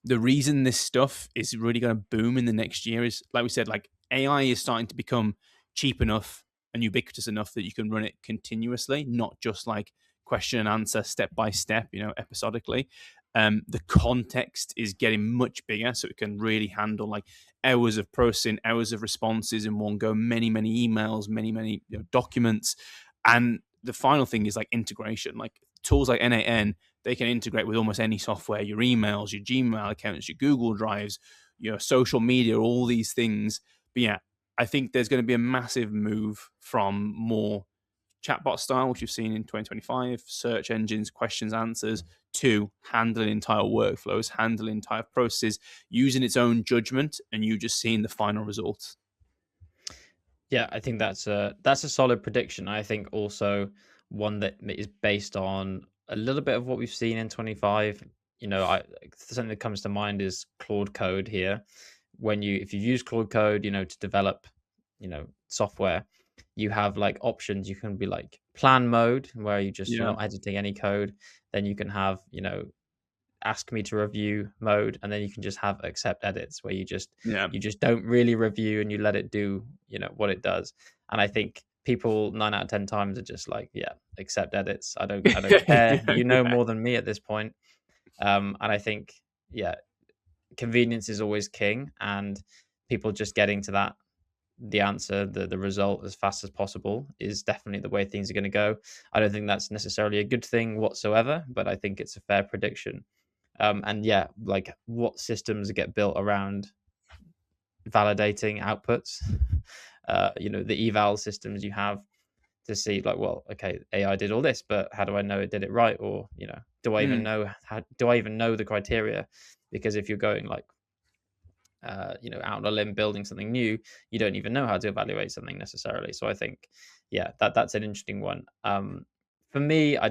the reason this stuff is really going to boom in the next year is, like we said, like AI is starting to become cheap enough and ubiquitous enough that you can run it continuously, not just like question and answer step by step, episodically. The context is getting much bigger, so it can really handle like hours of processing, hours of responses in one go, many, many emails, many, documents. And the final thing is like integration, like tools like NAN, they can integrate with almost any software, your emails, your Gmail accounts, your Google Drives, your social media, all these things. But yeah, I think there's going to be a massive move from more chatbot style, which you've seen in 2025, search engines, questions, answers, to handling entire workflows, handling entire processes, using its own judgment, and you just seeing the final results. Yeah, I think that's a solid prediction. I think also one that is based on a little bit of what we've seen in 25. Something that comes to mind is Claude Code here. If you use Claude Code, to develop, software, you have like options. You can be like plan mode where you're Yeah. not editing any code. Then you can have, ask me to review mode, and then you can just have accept edits where Yeah. you just don't really review and you let it do what it does. And I think people 9 out of 10 times are just like, yeah, accept edits, I don't care, Yeah. more than me at this point. And I think, yeah, convenience is always king, and people just getting to the answer, the result as fast as possible is definitely the way things are going to go. I don't think that's necessarily a good thing whatsoever, but I think it's a fair prediction. And yeah, like what systems get built around validating outputs, the eval systems you have to see like, well, okay, AI did all this, but how do I know it did it right? Or, do I even Mm. know do I even know the criteria? Because if you're going like, out on a limb building something new, you don't even know how to evaluate something necessarily. So I think, yeah, that's an interesting one. For me, I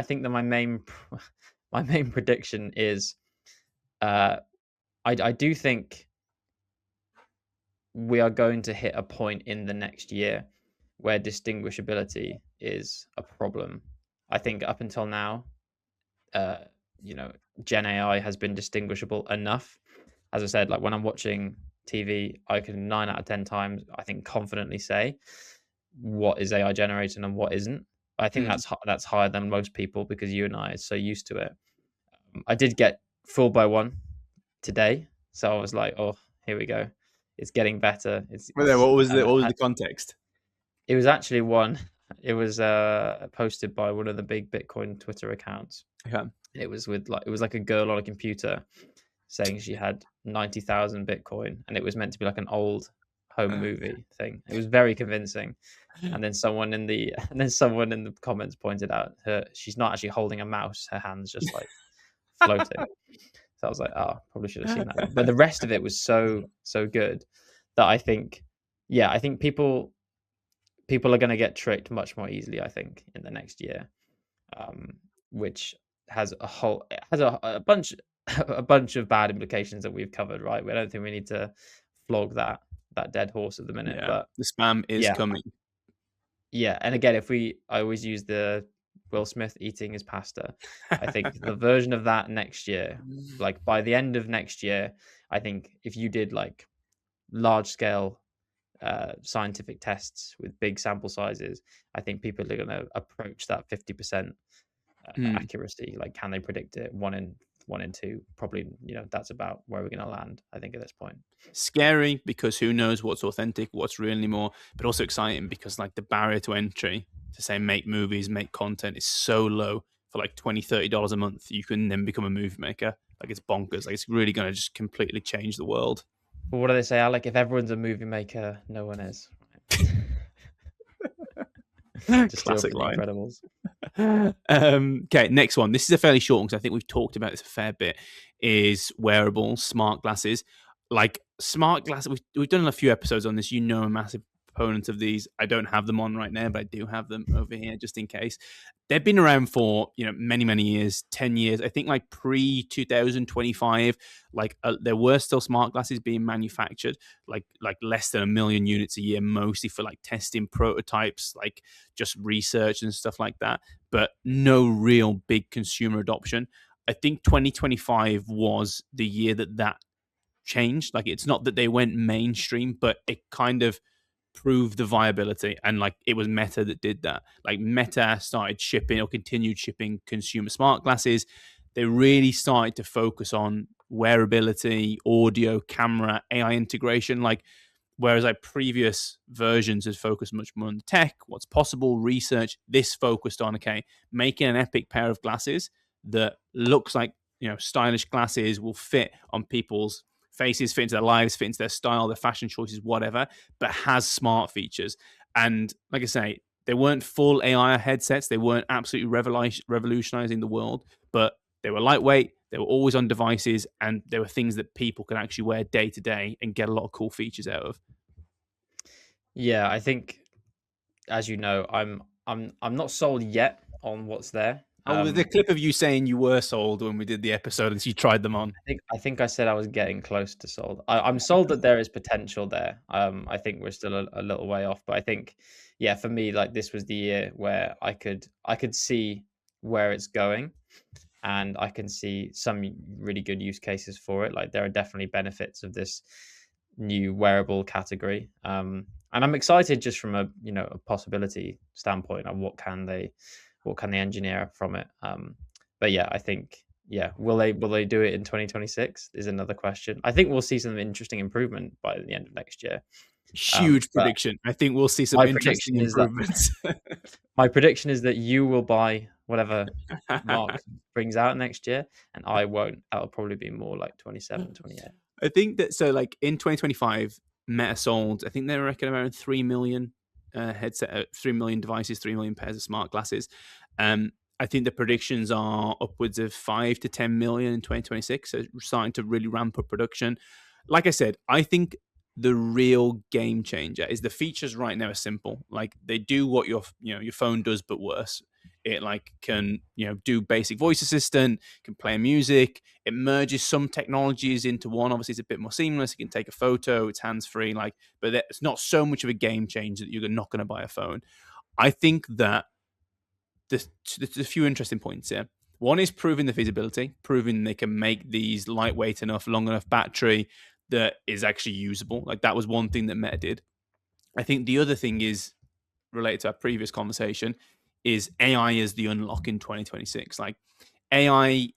think that my main my main prediction is, uh, I do think we are going to hit a point in the next year where distinguishability is a problem. I think up until now, uh, Gen AI has been distinguishable enough. As I said, like when I'm watching TV, I can 9 out of 10 times, I think, confidently say what is AI generated and what isn't. I think Mm. that's higher than most people because you and I are so used to it. I did get fooled by one today, so I was like, "Oh, here we go. It's getting better." Well, then, what was the And what was the context? it was actually one. It was posted by one of the big Bitcoin Twitter accounts. Okay. It was like a girl on a computer saying she had 90,000 Bitcoin, and it was meant to be like an old home movie thing. It was very convincing. And then someone in the comments pointed out she's not actually holding a mouse. Her hand's just like floating. So I was like, oh, probably should have seen that one. But the rest of it was so good that I think, yeah, I think people are going to get tricked much more easily, I think, in the next year, um, which has a bunch a bunch of bad implications that we've covered. Right, I don't think we need to flog that dead horse at the minute, Yeah, but the spam is yeah, coming. yeah. And again, I always use the Will Smith eating his pasta. I think the version of that next year, like by the end of next year, I think if you did like large scale scientific tests with big sample sizes, I think people are going to approach that 50% Mm. accuracy. Like, can they predict it? One in two, probably. That's about where we're going to land, I think, at this point. Scary because who knows what's authentic, what's real anymore, but also exciting because like the barrier to entry to say make movies, make content is so low. For like $20-$30 a month, you can then become a movie maker. Like it's bonkers. Like it's really going to just completely change the world. But what do they say, Alec? If everyone's a movie maker, no one is. To steal Classic from The line. Incredibles. Okay, next one. This is a fairly short one because I think we've talked about this a fair bit. Is wearables, smart glasses. Like smart glasses, we've done a few episodes on this. I'm a massive proponent of these. I don't have them on right now, but I do have them over here just in case. They've been around for many years, 10 years. I think like pre 2025, like there were still smart glasses being manufactured, like less than 1 million units a year, mostly for like testing prototypes, like just research and stuff like that, but no real big consumer adoption. I think 2025 was the year that changed. Like it's not that they went mainstream, but it kind of proved the viability, and like it was Meta that did that. Like Meta started shipping or continued shipping consumer smart glasses. They really started to focus on wearability, audio, camera, AI integration. Like whereas like previous versions had focused much more on the tech, what's possible, research. This focused on making an epic pair of glasses that looks like stylish glasses, will fit on people's faces, fit into their lives, fit into their style, their fashion choices, whatever, but has smart features. And like I say, They weren't full AI headsets. They weren't absolutely revolutionizing the world, but they were lightweight. They were always on devices, and they were things that people could actually wear day to day and get a lot of cool features out of. Yeah, I think, as you know, I'm not sold yet on what's there. Oh, there's a clip of you saying you were sold when we did the episode and you tried them on. I think I said I was getting close to sold. I'm sold that there is potential there. I think we're still a little way off, but I think, yeah, for me, like this was the year where I could see where it's going, and I can see some really good use cases for it. Like there are definitely benefits of this new wearable category, and I'm excited just from a possibility standpoint of what can they engineer from it. But yeah, I think, yeah, will they do it in 2026 is another question. I think we'll see some interesting improvement by the end of next year. Huge But prediction. I think we'll see some my interesting prediction is that improvements. my prediction is that you will buy whatever Mark brings out next year, and I won't. That'll probably be more like 27, 28. I think that so like in 2025, Meta sold, I think they reckon around 3 million 3 million devices, 3 million pairs of smart glasses. I think the predictions are upwards of 5 to 10 million in 2026. So starting to really ramp up production. Like I said, I think the real game changer is the features right now are simple. Like they do what your phone does, but worse. It like can do basic voice assistant, can play music. It merges some technologies into one. Obviously, it's a bit more seamless. You can take a photo. It's hands free. But it's not so much of a game changer that you're not going to buy a phone. I think that there's a few interesting points here. One is proving the feasibility, proving they can make these lightweight enough, long enough battery that is actually usable. Like that was one thing that Meta did. I think the other thing is related to our previous conversation is AI as the unlock in 2026. Like AI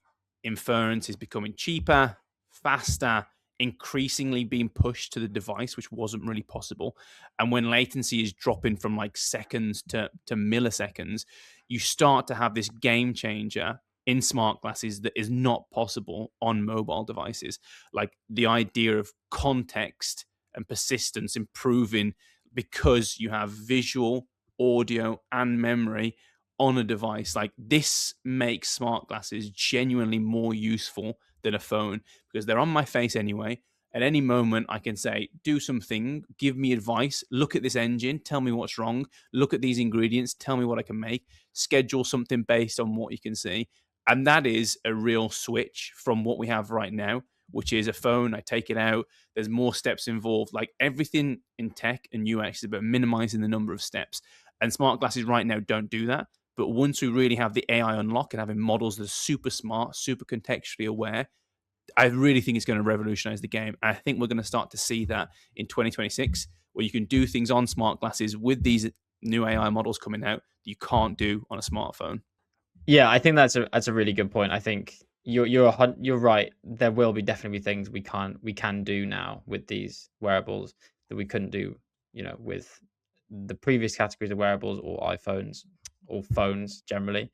inference is becoming cheaper, faster, increasingly being pushed to the device, which wasn't really possible. And when latency is dropping from like seconds to milliseconds, you start to have this game changer in smart glasses that is not possible on mobile devices. Like the idea of context and persistence improving because you have visual, audio, and memory on a device. Like this makes smart glasses genuinely more useful than a phone because they're on my face anyway. At any moment, I can say, do something, give me advice, look at this engine, tell me what's wrong, look at these ingredients, tell me what I can make, schedule something based on what you can see. And that is a real switch from what we have right now, which is a phone. I take it out. There's more steps involved. Like everything in tech and UX is about minimizing the number of steps. And smart glasses right now don't do that. But once we really have the AI unlock and having models that are super smart, super contextually aware, I really think it's going to revolutionize the game. I think we're going to start to see that in 2026, where you can do things on smart glasses with these new AI models coming out that you can't do on a smartphone. Yeah, I think that's a really good point. I think you're right. There will be definitely things we can do now with these wearables that we couldn't do, with the previous categories of wearables or iPhones or phones generally.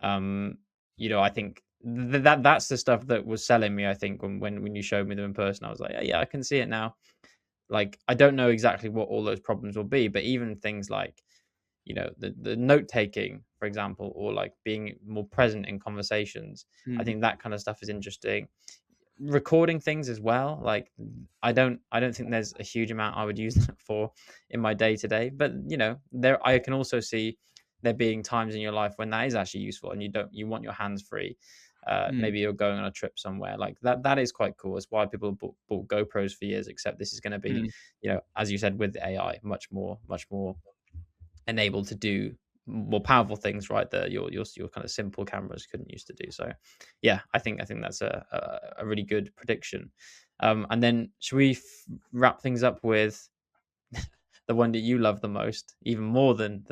I think that's the stuff that was selling me. I think when you showed me them in person, I was like, yeah, I can see it now. Like I don't know exactly what all those problems will be, but even things like the note taking, for example, or like being more present in conversations. I think that kind of stuff is interesting. Recording things as well. Like I don't think there's a huge amount I would use that for in my day to day, but there I can also see there being times in your life when that is actually useful and you want your hands free. Maybe you're going on a trip somewhere like that is quite cool. It's why people bought GoPros for years, except this is going to be, as you said, with AI, much more enabled to do more powerful things, right? That your kind of simple cameras couldn't used to do. So, yeah, I think that's a really good prediction. And then should we wrap things up with the one that you love the most, even more than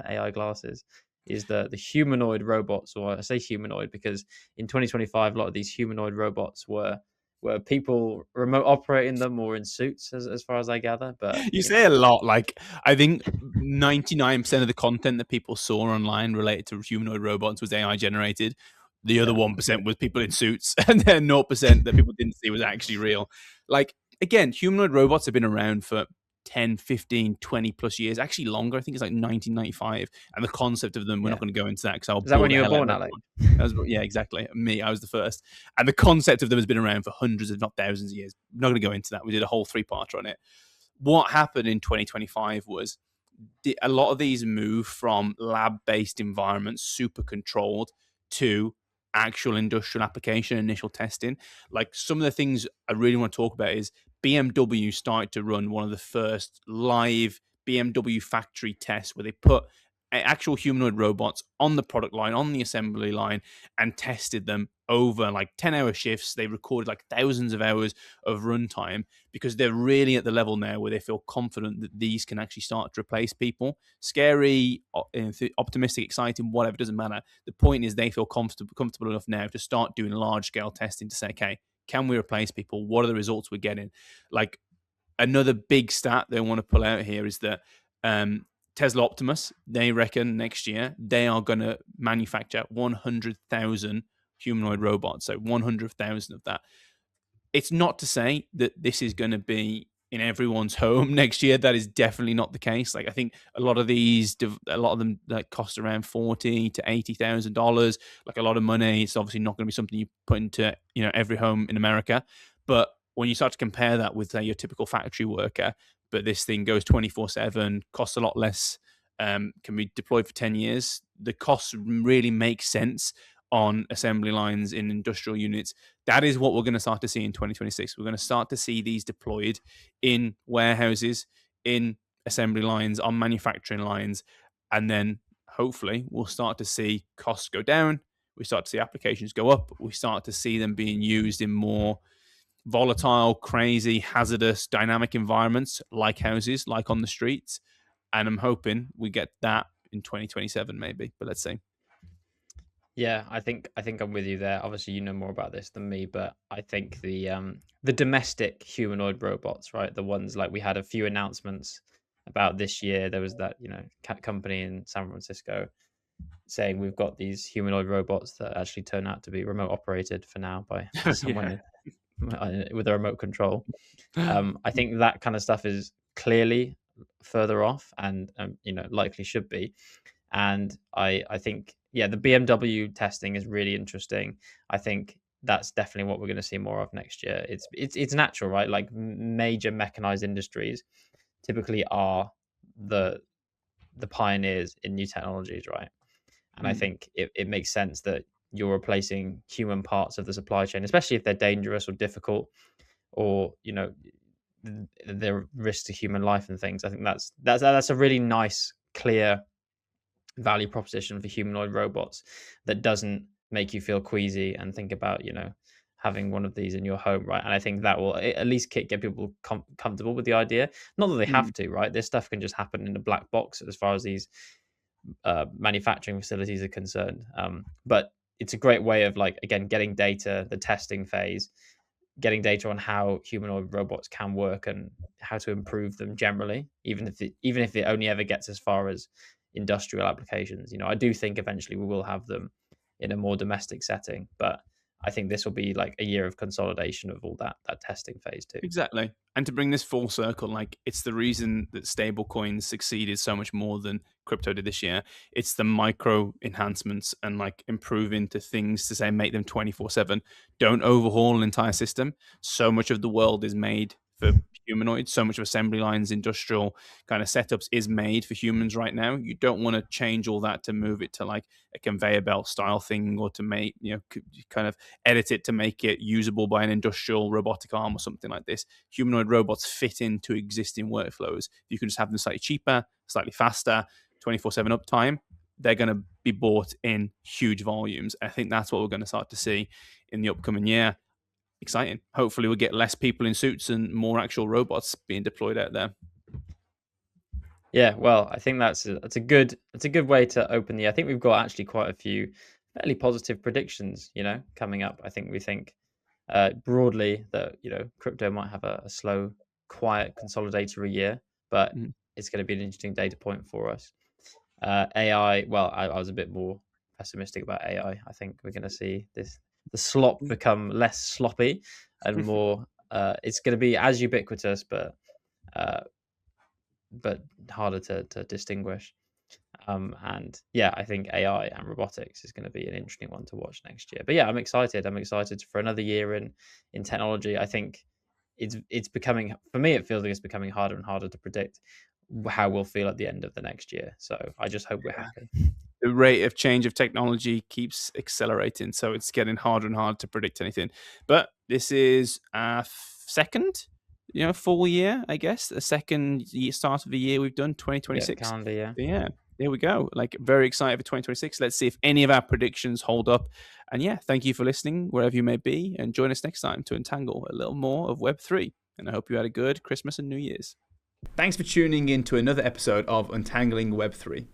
AI glasses, is the humanoid robots, or I say humanoid because in 2025 a lot of these humanoid robots were people remote operating them or in suits, as far as I gather. But You say a lot. Like I think 99% of the content that people saw online related to humanoid robots was AI generated. The other yeah, 1% was people in suits, and then 0% that people didn't see was actually real. Like again, humanoid robots have been around for 10, 15, 20 plus years, actually longer. I think it's like 1995. And the concept of them, we're not going to go into that because I'll Is that bore when the you were hell out of born, Alec? everyone. Yeah, exactly. Me, I was the first. And the concept of them has been around for hundreds, if not thousands of years. I'm not going to go into that. We did a whole 3-parter on it. What happened in 2025 was a lot of these move from lab-based environments, super controlled, to actual industrial application, initial testing. Like some of the things I really want to talk about is BMW started to run one of the first live BMW factory tests where they put actual humanoid robots on the product line, on the assembly line, and tested them over like 10-hour shifts. They recorded like thousands of hours of runtime because they're really at the level now where they feel confident that these can actually start to replace people. Scary, optimistic, exciting, whatever, doesn't matter. The point is they feel comfortable enough now to start doing large scale testing to say, okay, can we replace people? What are the results we're getting? Like another big stat they want to pull out here is that Tesla Optimus, they reckon next year they are going to manufacture 100,000 humanoid robots. So 100,000 of that. It's not to say that this is going to be in everyone's home next year. That is definitely not the case. Like I think a lot of them like cost around $40,000 to $80,000. Like a lot of money. It's obviously not going to be something you put into every home in America. But when you start to compare that with your typical factory worker, but this thing goes 24/7, costs a lot less, can be deployed for 10 years. The costs really make sense on assembly lines in industrial units. That is what we're going to start to see in 2026. We're going to start to see these deployed in warehouses, in assembly lines, on manufacturing lines, and then hopefully we'll start to see costs go down. We start to see applications go up. We start to see them being used in more volatile, crazy, hazardous, dynamic environments like houses, like on the streets. And I'm hoping we get that in 2027 maybe, but let's see. Yeah, I think I'm with you there. Obviously, you know more about this than me, but I think the domestic humanoid robots, right? The ones like we had a few announcements about this year. There was that cat company in San Francisco saying we've got these humanoid robots that actually turn out to be remote operated for now by Yeah. someone with a remote control. I think that kind of stuff is clearly further off, and likely should be. And I think the BMW testing is really interesting. I think that's definitely what we're going to see more of next year. It's natural, right? Like major mechanized industries typically are the pioneers in new technologies, right? And I think it makes sense that you're replacing human parts of the supply chain, especially if they're dangerous or difficult, or they're risk to human life and things. I think that's a really nice, clear value proposition for humanoid robots that doesn't make you feel queasy and think about having one of these in your home, right? And I think that will at least get people comfortable with the idea. Not that they have to, right? This stuff can just happen in a black box as far as these manufacturing facilities are concerned. But it's a great way of, like, again, getting data, the testing phase, getting data on how humanoid robots can work and how to improve them generally, even if it only ever gets as far as industrial applications. I do think eventually we will have them in a more domestic setting, but I think this will be like a year of consolidation of all that testing phase too. Exactly. And to bring this full circle, like it's the reason that stablecoins succeeded so much more than crypto did this year. It's the micro enhancements and like improving to things to say make them 24/7. Don't overhaul an entire system. So much of the world is made for humanoids. So much of assembly lines, industrial kind of setups is made for humans right now. You don't want to change all that to move it to like a conveyor belt style thing or to make, kind of edit it to make it usable by an industrial robotic arm or something like this. Humanoid robots fit into existing workflows. You can just have them slightly cheaper, slightly faster, 24/7 uptime. They're going to be bought in huge volumes. I think that's what we're going to start to see in the upcoming year. Exciting. Hopefully we'll get less people in suits and more actual robots being deployed out there. Yeah, well, I think that's a good way to open the. I think we've got actually quite a few fairly positive predictions, coming up. We think broadly that crypto might have a slow, quiet consolidatory year, but it's going to be an interesting data point for us. AI, well, I was a bit more pessimistic about AI. I think we're going to see the slop become less sloppy and more. It's going to be as ubiquitous, but but harder to distinguish. And yeah, I think AI and robotics is going to be an interesting one to watch next year. But yeah, I'm excited. I'm excited for another year in technology. I think it's becoming, for me, it feels like it's becoming harder and harder to predict how we'll feel at the end of the next year. So I just hope we're happy. The rate of change of technology keeps accelerating, so it's getting harder and harder to predict anything. But this is our second, full year, I guess. The second start of the year we've done, 2026. Calendar, yeah. Yeah, there we go. Like, very excited for 2026. Let's see if any of our predictions hold up. And yeah, thank you for listening wherever you may be, and join us next time to untangle a little more of Web3. And I hope you had a good Christmas and New Year's. Thanks for tuning in to another episode of Untangling Web3.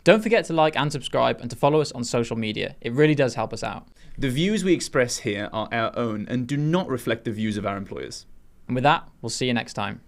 Don't forget to like and subscribe and to follow us on social media. It really does help us out. The views we express here are our own and do not reflect the views of our employers. And with that, we'll see you next time.